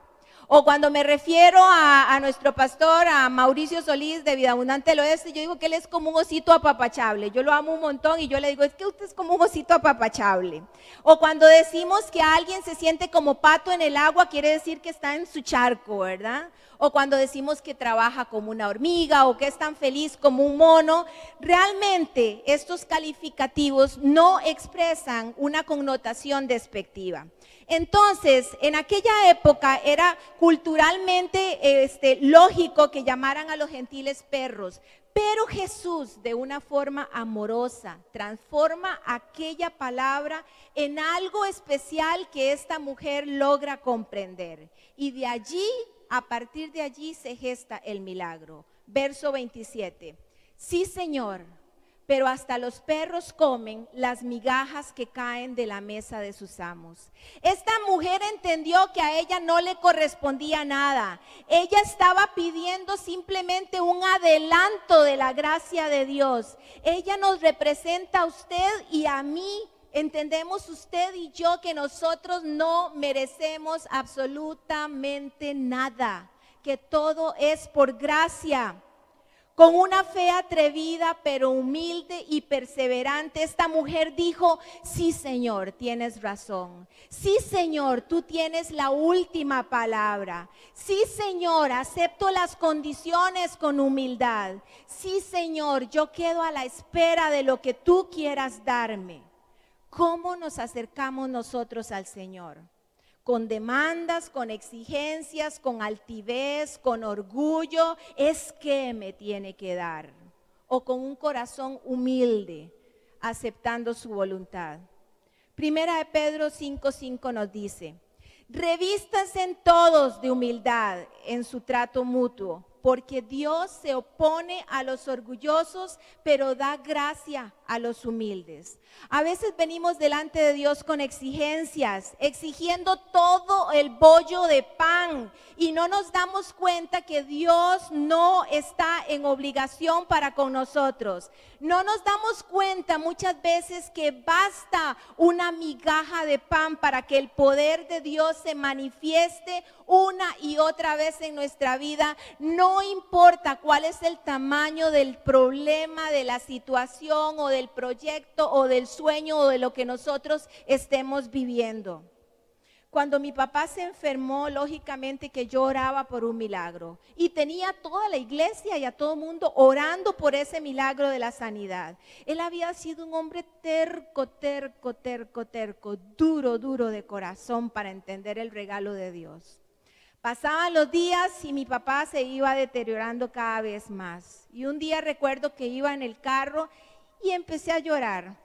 O cuando me refiero a nuestro pastor, a Mauricio Solís de Vida Abundante del Oeste, yo digo que él es como un osito apapachable. Yo lo amo un montón y yo le digo, es que usted es como un osito apapachable. O cuando decimos que alguien se siente como pato en el agua, quiere decir que está en su charco, ¿verdad? O cuando decimos que trabaja como una hormiga o que es tan feliz como un mono, realmente estos calificativos no expresan una connotación despectiva. Entonces, en aquella época era culturalmente lógico que llamaran a los gentiles perros, pero Jesús, de una forma amorosa, transforma aquella palabra en algo especial que esta mujer logra comprender. Y de allí, a partir de allí, se gesta el milagro. Verso 27. Sí, Señor, pero hasta los perros comen las migajas que caen de la mesa de sus amos. Esta mujer entendió que a ella no le correspondía nada. Ella estaba pidiendo simplemente un adelanto de la gracia de Dios. Ella nos representa a usted y a mí. Entendemos usted y yo que nosotros no merecemos absolutamente nada, que todo es por gracia. Con una fe atrevida, pero humilde y perseverante, esta mujer dijo, sí, Señor, tienes razón. Sí, Señor, tú tienes la última palabra. Sí, Señor, acepto las condiciones con humildad. Sí, Señor, yo quedo a la espera de lo que tú quieras darme. ¿Cómo nos acercamos nosotros al Señor? Con demandas, con exigencias, con altivez, con orgullo, es que me tiene que dar. O con un corazón humilde, aceptando su voluntad. Primera de Pedro 5:5 nos dice, revístanse en todos de humildad en su trato mutuo, porque Dios se opone a los orgullosos, pero da gracia a los humildes. A veces venimos delante de Dios con exigencias, exigiendo todo el bollo de pan y no nos damos cuenta que Dios no está en obligación para con nosotros. No nos damos cuenta muchas veces que basta una migaja de pan para que el poder de Dios se manifieste una y otra vez en nuestra vida. No importa cuál es el tamaño del problema, de la situación o del proyecto o del sueño o de lo que nosotros estemos viviendo. Cuando mi papá se enfermó, lógicamente que yo oraba por un milagro y tenía a toda la iglesia y a todo el mundo orando por ese milagro de la sanidad. Él había sido un hombre terco, duro de corazón para entender el regalo de Dios. Pasaban los días y mi papá se iba deteriorando cada vez más. Y un día recuerdo que iba en el carro y empecé a llorar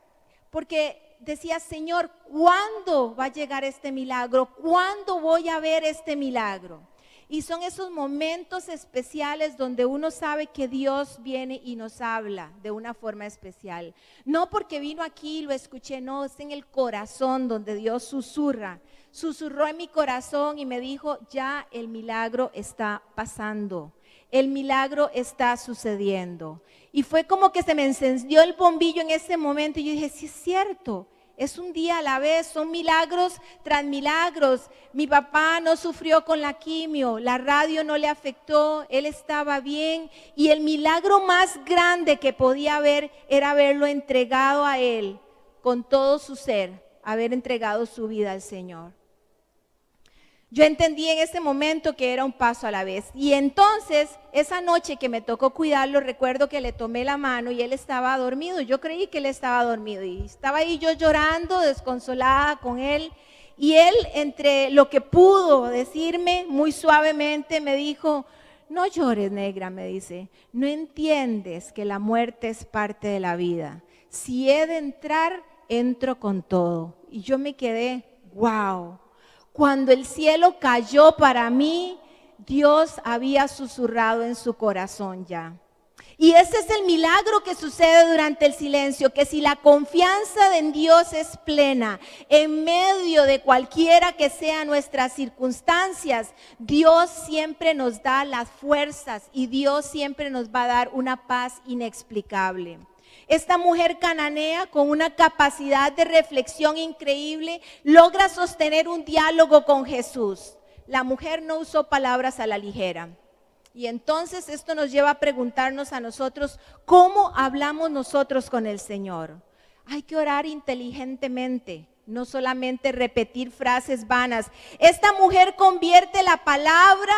porque decía, Señor, ¿cuándo va a llegar este milagro? ¿Cuándo voy a ver este milagro? Y son esos momentos especiales donde uno sabe que Dios viene y nos habla de una forma especial. No porque vino aquí y lo escuché, no, es en el corazón donde Dios susurra. Susurró en mi corazón y me dijo, ya el milagro está pasando. El milagro está sucediendo. Y fue como que se me encendió el bombillo en ese momento y yo dije, sí es cierto, es un día a la vez, son milagros tras milagros. Mi papá no sufrió con la quimio, la radio no le afectó, él estaba bien y el milagro más grande que podía haber era haberlo entregado a él con todo su ser, haber entregado su vida al Señor. Yo entendí en ese momento que era un paso a la vez. Y entonces, esa noche que me tocó cuidarlo, recuerdo que le tomé la mano y él estaba dormido. Yo creí que él estaba dormido y estaba ahí yo llorando, desconsolada con él. Y él, entre lo que pudo decirme muy suavemente, me dijo, no llores, negra, me dice, no entiendes que la muerte es parte de la vida. Si he de entrar, entro con todo. Y yo me quedé, wow. Cuando el cielo cayó para mí, Dios había susurrado en su corazón ya. Y ese es el milagro que sucede durante el silencio, que si la confianza en Dios es plena, en medio de cualquiera que sean nuestras circunstancias, Dios siempre nos da las fuerzas y Dios siempre nos va a dar una paz inexplicable. Esta mujer cananea con una capacidad de reflexión increíble logra sostener un diálogo con Jesús. la mujer no usó palabras a la ligera. Y entonces esto nos lleva a preguntarnos a nosotros, ¿cómo hablamos nosotros con el Señor? Hay que orar inteligentemente, no solamente repetir frases vanas. Esta mujer convierte la palabra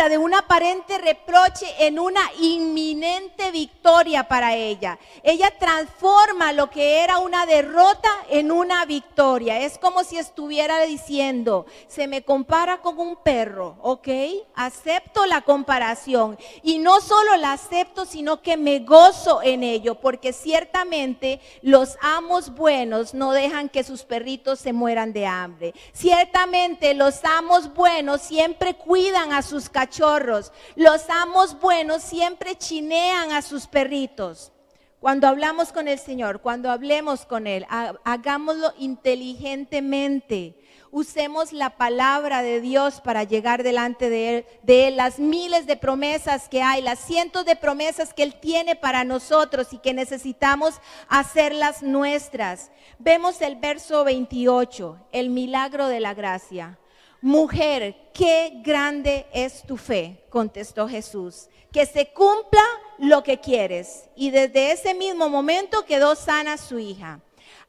de un aparente reproche en una inminente victoria para ella. Ella transforma lo que era una derrota en una victoria. Es como si estuviera diciendo, se me compara con un perro, ¿ok? Acepto la comparación y no solo la acepto, sino que me gozo en ello, porque ciertamente los amos buenos no dejan que sus perritos se mueran de hambre. Ciertamente los amos buenos siempre cuidan a sus cachorros. Los amos buenos siempre chinean a sus perritos. Cuando hablamos con el Señor, cuando hablemos con Él, hagámoslo inteligentemente. Usemos la palabra de Dios para llegar delante de Él, las miles de promesas que hay, las cientos de promesas que Él tiene para nosotros y que necesitamos hacerlas nuestras. Vemos el verso 28, el milagro de la gracia. Mujer, qué grande es tu fe, contestó Jesús, que se cumpla lo que quieres. Y desde ese mismo momento quedó sana su hija.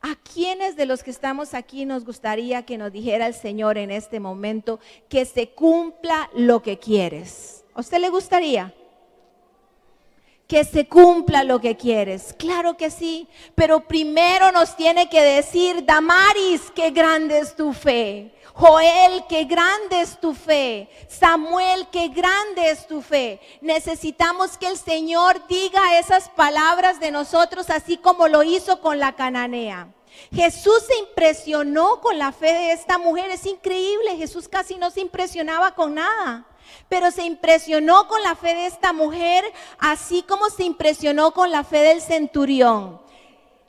¿A quiénes de los que estamos aquí nos gustaría que nos dijera el Señor en este momento que se cumpla lo que quieres? ¿A usted le gustaría? Que se cumpla lo que quieres. Claro que sí, pero primero nos tiene que decir, Damaris, qué grande es tu fe. Joel, qué grande es tu fe. Samuel, qué grande es tu fe. Necesitamos que el Señor diga esas palabras de nosotros, así como lo hizo con la cananea. Jesús se impresionó con la fe de esta mujer. Es increíble, Jesús casi no se impresionaba con nada, pero se impresionó con la fe de esta mujer, así como se impresionó con la fe del centurión.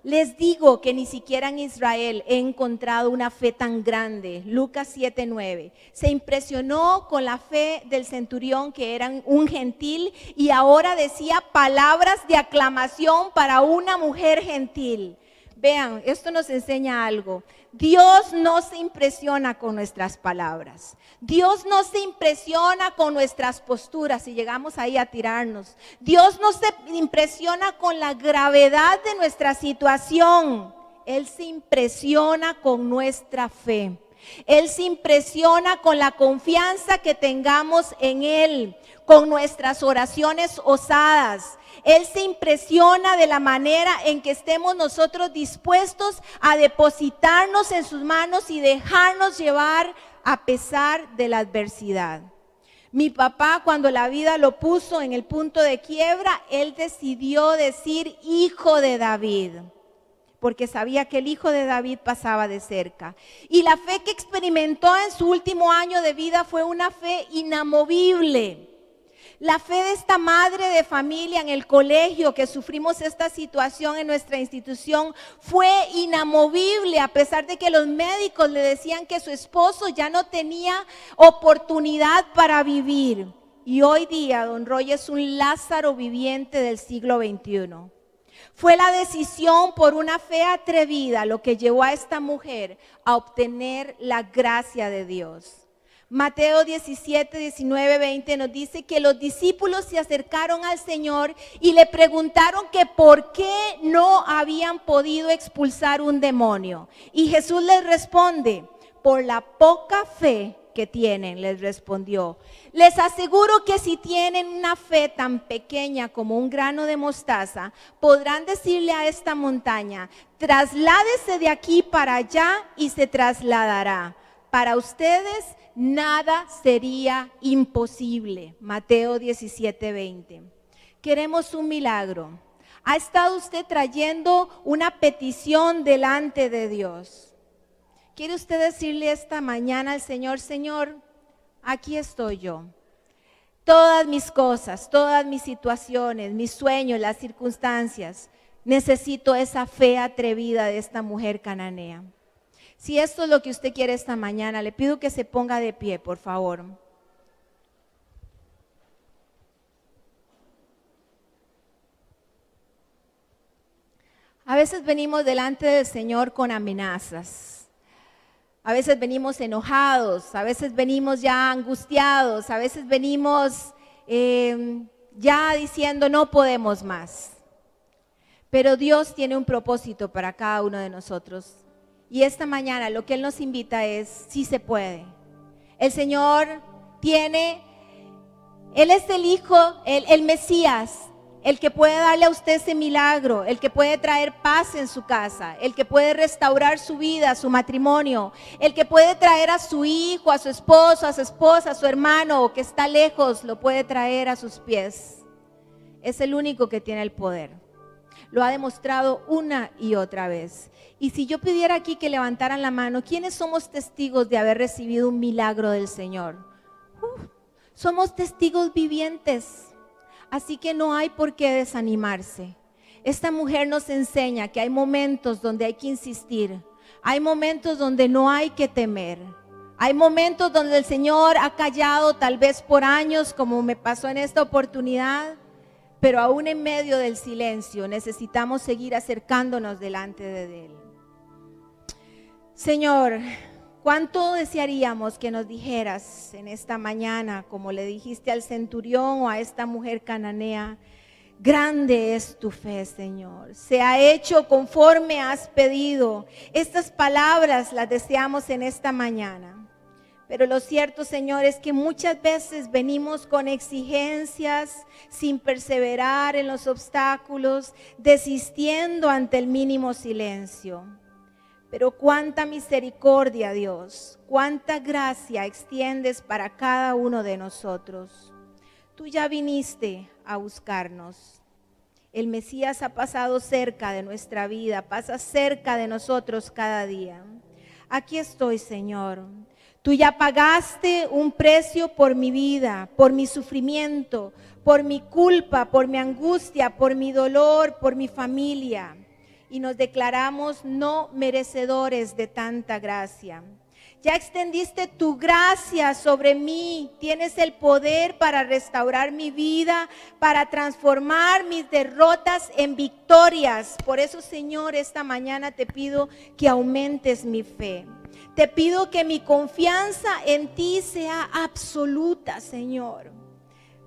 Les digo que ni siquiera en Israel he encontrado una fe tan grande. Lucas 7:9. Se impresionó con la fe del centurión, que era un gentil, y ahora decía palabras de aclamación para una mujer gentil. Vean, esto nos enseña algo. Dios no se impresiona con nuestras palabras. Dios no se impresiona con nuestras posturas si llegamos ahí a tirarnos. Dios no se impresiona con la gravedad de nuestra situación. Él se impresiona con nuestra fe. Él se impresiona con la confianza que tengamos en Él, con nuestras oraciones osadas. Él se impresiona de la manera en que estemos nosotros dispuestos a depositarnos en sus manos y dejarnos llevar a pesar de la adversidad. Mi papá, cuando la vida lo puso en el punto de quiebra, él decidió decir hijo de David, porque sabía que el hijo de David pasaba de cerca. Y la fe que experimentó en su último año de vida fue una fe inamovible. La fe de esta madre de familia en el colegio que sufrimos esta situación en nuestra institución fue inamovible, a pesar de que los médicos le decían que su esposo ya no tenía oportunidad para vivir. Y hoy día don Roy es un Lázaro viviente del siglo XXI. Fue la decisión por una fe atrevida lo que llevó a esta mujer a obtener la gracia de Dios. Mateo 17, 19, 20 nos dice que los discípulos se acercaron al Señor y le preguntaron que por qué no habían podido expulsar un demonio. Y Jesús les responde, por la poca fe que tienen, les respondió. Les aseguro que si tienen una fe tan pequeña como un grano de mostaza, podrán decirle a esta montaña, trasládese de aquí para allá y se trasladará. Para ustedes nada sería imposible. Mateo 17, 20. Queremos un milagro. ¿Ha estado usted trayendo una petición delante de Dios? ¿Quiere usted decirle esta mañana al Señor, Señor, aquí estoy yo? Todas mis cosas, todas mis situaciones, mis sueños, las circunstancias, necesito esa fe atrevida de esta mujer cananea. Si esto es lo que usted quiere esta mañana, le pido que se ponga de pie, por favor. A veces venimos delante del Señor con amenazas. A veces venimos enojados, a veces venimos ya angustiados, a veces venimos ya diciendo no podemos más. Pero Dios tiene un propósito para cada uno de nosotros. Y esta mañana lo que Él nos invita es, sí se puede. El Señor Él es el Hijo, el Mesías, el que puede darle a usted ese milagro, el que puede traer paz en su casa, el que puede restaurar su vida, su matrimonio, el que puede traer a su hijo, a su esposo, a su esposa, a su hermano que está lejos, lo puede traer a sus pies. Es el único que tiene el poder. Lo ha demostrado una y otra vez. Y si yo pidiera aquí que levantaran la mano, ¿quiénes somos testigos de haber recibido un milagro del Señor? Somos testigos vivientes. Así que no hay por qué desanimarse. Esta mujer nos enseña que hay momentos donde hay que insistir. Hay momentos donde no hay que temer. Hay momentos donde el Señor ha callado tal vez por años, como me pasó en esta oportunidad. Pero aún en medio del silencio necesitamos seguir acercándonos delante de Él. Señor, ¿cuánto desearíamos que nos dijeras en esta mañana, como le dijiste al centurión o a esta mujer cananea? Grande es tu fe, Señor. Se ha hecho conforme has pedido. Estas palabras las deseamos en esta mañana. Pero lo cierto, Señor, es que muchas veces venimos con exigencias, sin perseverar en los obstáculos, desistiendo ante el mínimo silencio. Pero cuánta misericordia, Dios, cuánta gracia extiendes para cada uno de nosotros. Tú ya viniste a buscarnos. El Mesías ha pasado cerca de nuestra vida, pasa cerca de nosotros cada día. Aquí estoy, Señor. Tú ya pagaste un precio por mi vida, por mi sufrimiento, por mi culpa, por mi angustia, por mi dolor, por mi familia. Y nos declaramos no merecedores de tanta gracia. Ya extendiste tu gracia sobre mí. Tienes el poder para restaurar mi vida, para transformar mis derrotas en victorias. Por eso, Señor, esta mañana te pido que aumentes mi fe. Te pido que mi confianza en ti sea absoluta, Señor.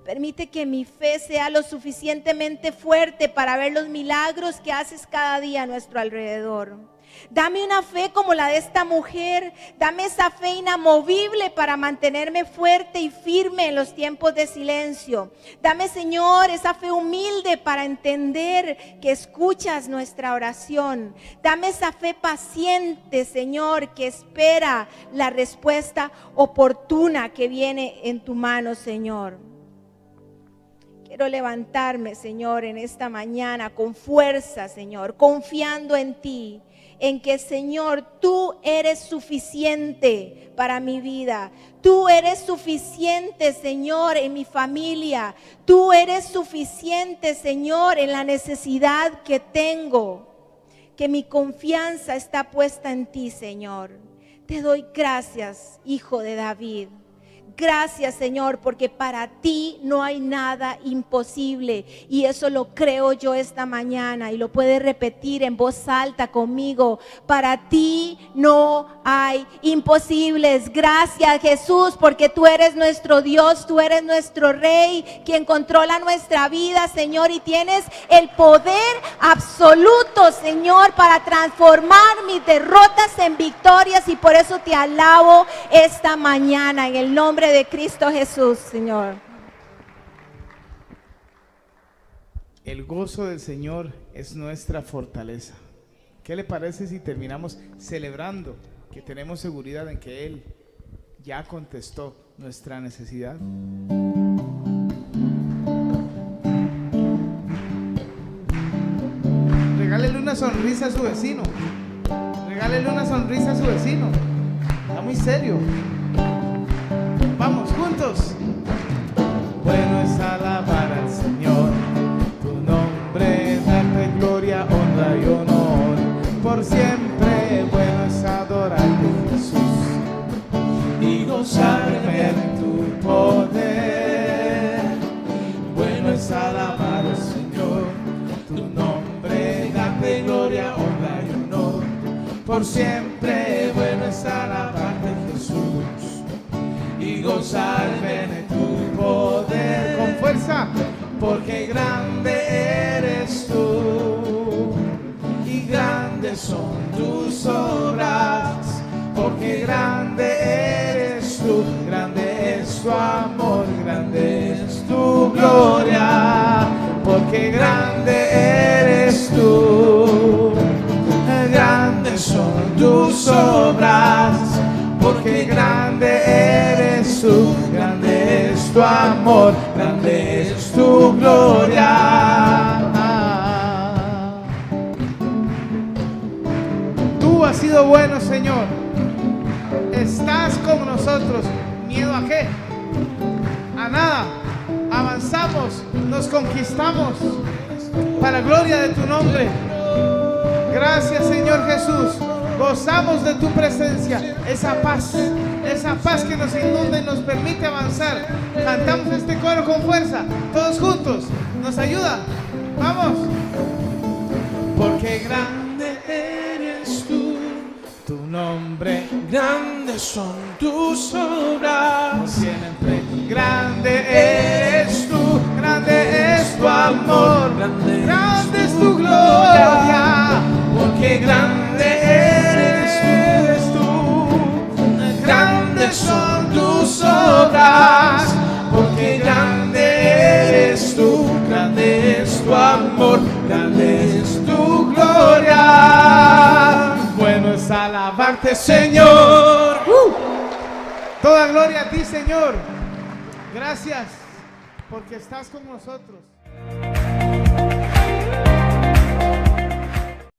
Permite que mi fe sea lo suficientemente fuerte para ver los milagros que haces cada día a nuestro alrededor. Dame una fe como la de esta mujer. Dame esa fe inamovible para mantenerme fuerte y firme en los tiempos de silencio. Dame, Señor, esa fe humilde para entender que escuchas nuestra oración. Dame esa fe paciente, Señor, que espera la respuesta oportuna que viene en tu mano, Señor. Quiero levantarme, Señor, en esta mañana con fuerza, Señor, confiando en ti. En que, Señor, tú eres suficiente para mi vida. Tú eres suficiente, Señor, en mi familia. Tú eres suficiente, Señor, en la necesidad que tengo. Que mi confianza está puesta en ti, Señor. Te doy gracias, Hijo de David. Gracias, Señor, porque para ti no hay nada imposible. Y eso lo creo yo esta mañana. Y lo puedes repetir en voz alta conmigo. Para ti no hay imposibles. Gracias, Jesús, porque tú eres nuestro Dios. Tú eres nuestro Rey, quien controla nuestra vida, Señor. Y tienes el poder absoluto, Señor, para transformar mis derrotas en victorias. Y por eso te alabo esta mañana en el nombre de Cristo Jesús, Señor. El gozo del Señor es nuestra fortaleza. ¿Qué le parece si terminamos celebrando que tenemos seguridad en que Él ya contestó nuestra necesidad? Regálele una sonrisa a su vecino. Regálele una sonrisa a su vecino. Está muy serio. Vamos juntos. Bueno es alabar al Señor, tu nombre, darte gloria, honra y honor. Por siempre bueno es adorarte, Jesús, y gozarme en tu poder. Bueno es alabar al Señor, tu nombre, darte gloria, honra y honor. Por siempre bueno es alabar. gozarme de tu poder. Con fuerza, porque grande eres tú y grandes son tus obras, porque grande eres tú, grande es tu amor, grande es tu gloria, porque grande eres tú, grandes son tus obras, porque grande eres tú, grande es tu amor, grande es tu gloria. Tú has sido bueno, Señor. Estás con nosotros. ¿Miedo a qué? A nada. Avanzamos, nos conquistamos para la gloria de tu nombre. Gracias, Señor Jesús. Gozamos de tu presencia, esa paz que nos inunda y nos permite avanzar. Cantamos este coro con fuerza, todos juntos. ¿Nos ayuda? Vamos. Porque grande eres tú, tu nombre, grandes son tus obras. Siempre grande eres tú, grande es tu amor, grande es tu gloria. Porque grande eres tú, grandes son tus obras, porque grande eres tú, grande es tu amor, grande es tu gloria. Bueno es alabarte, Señor. Toda gloria a ti, Señor. Gracias porque estás con nosotros.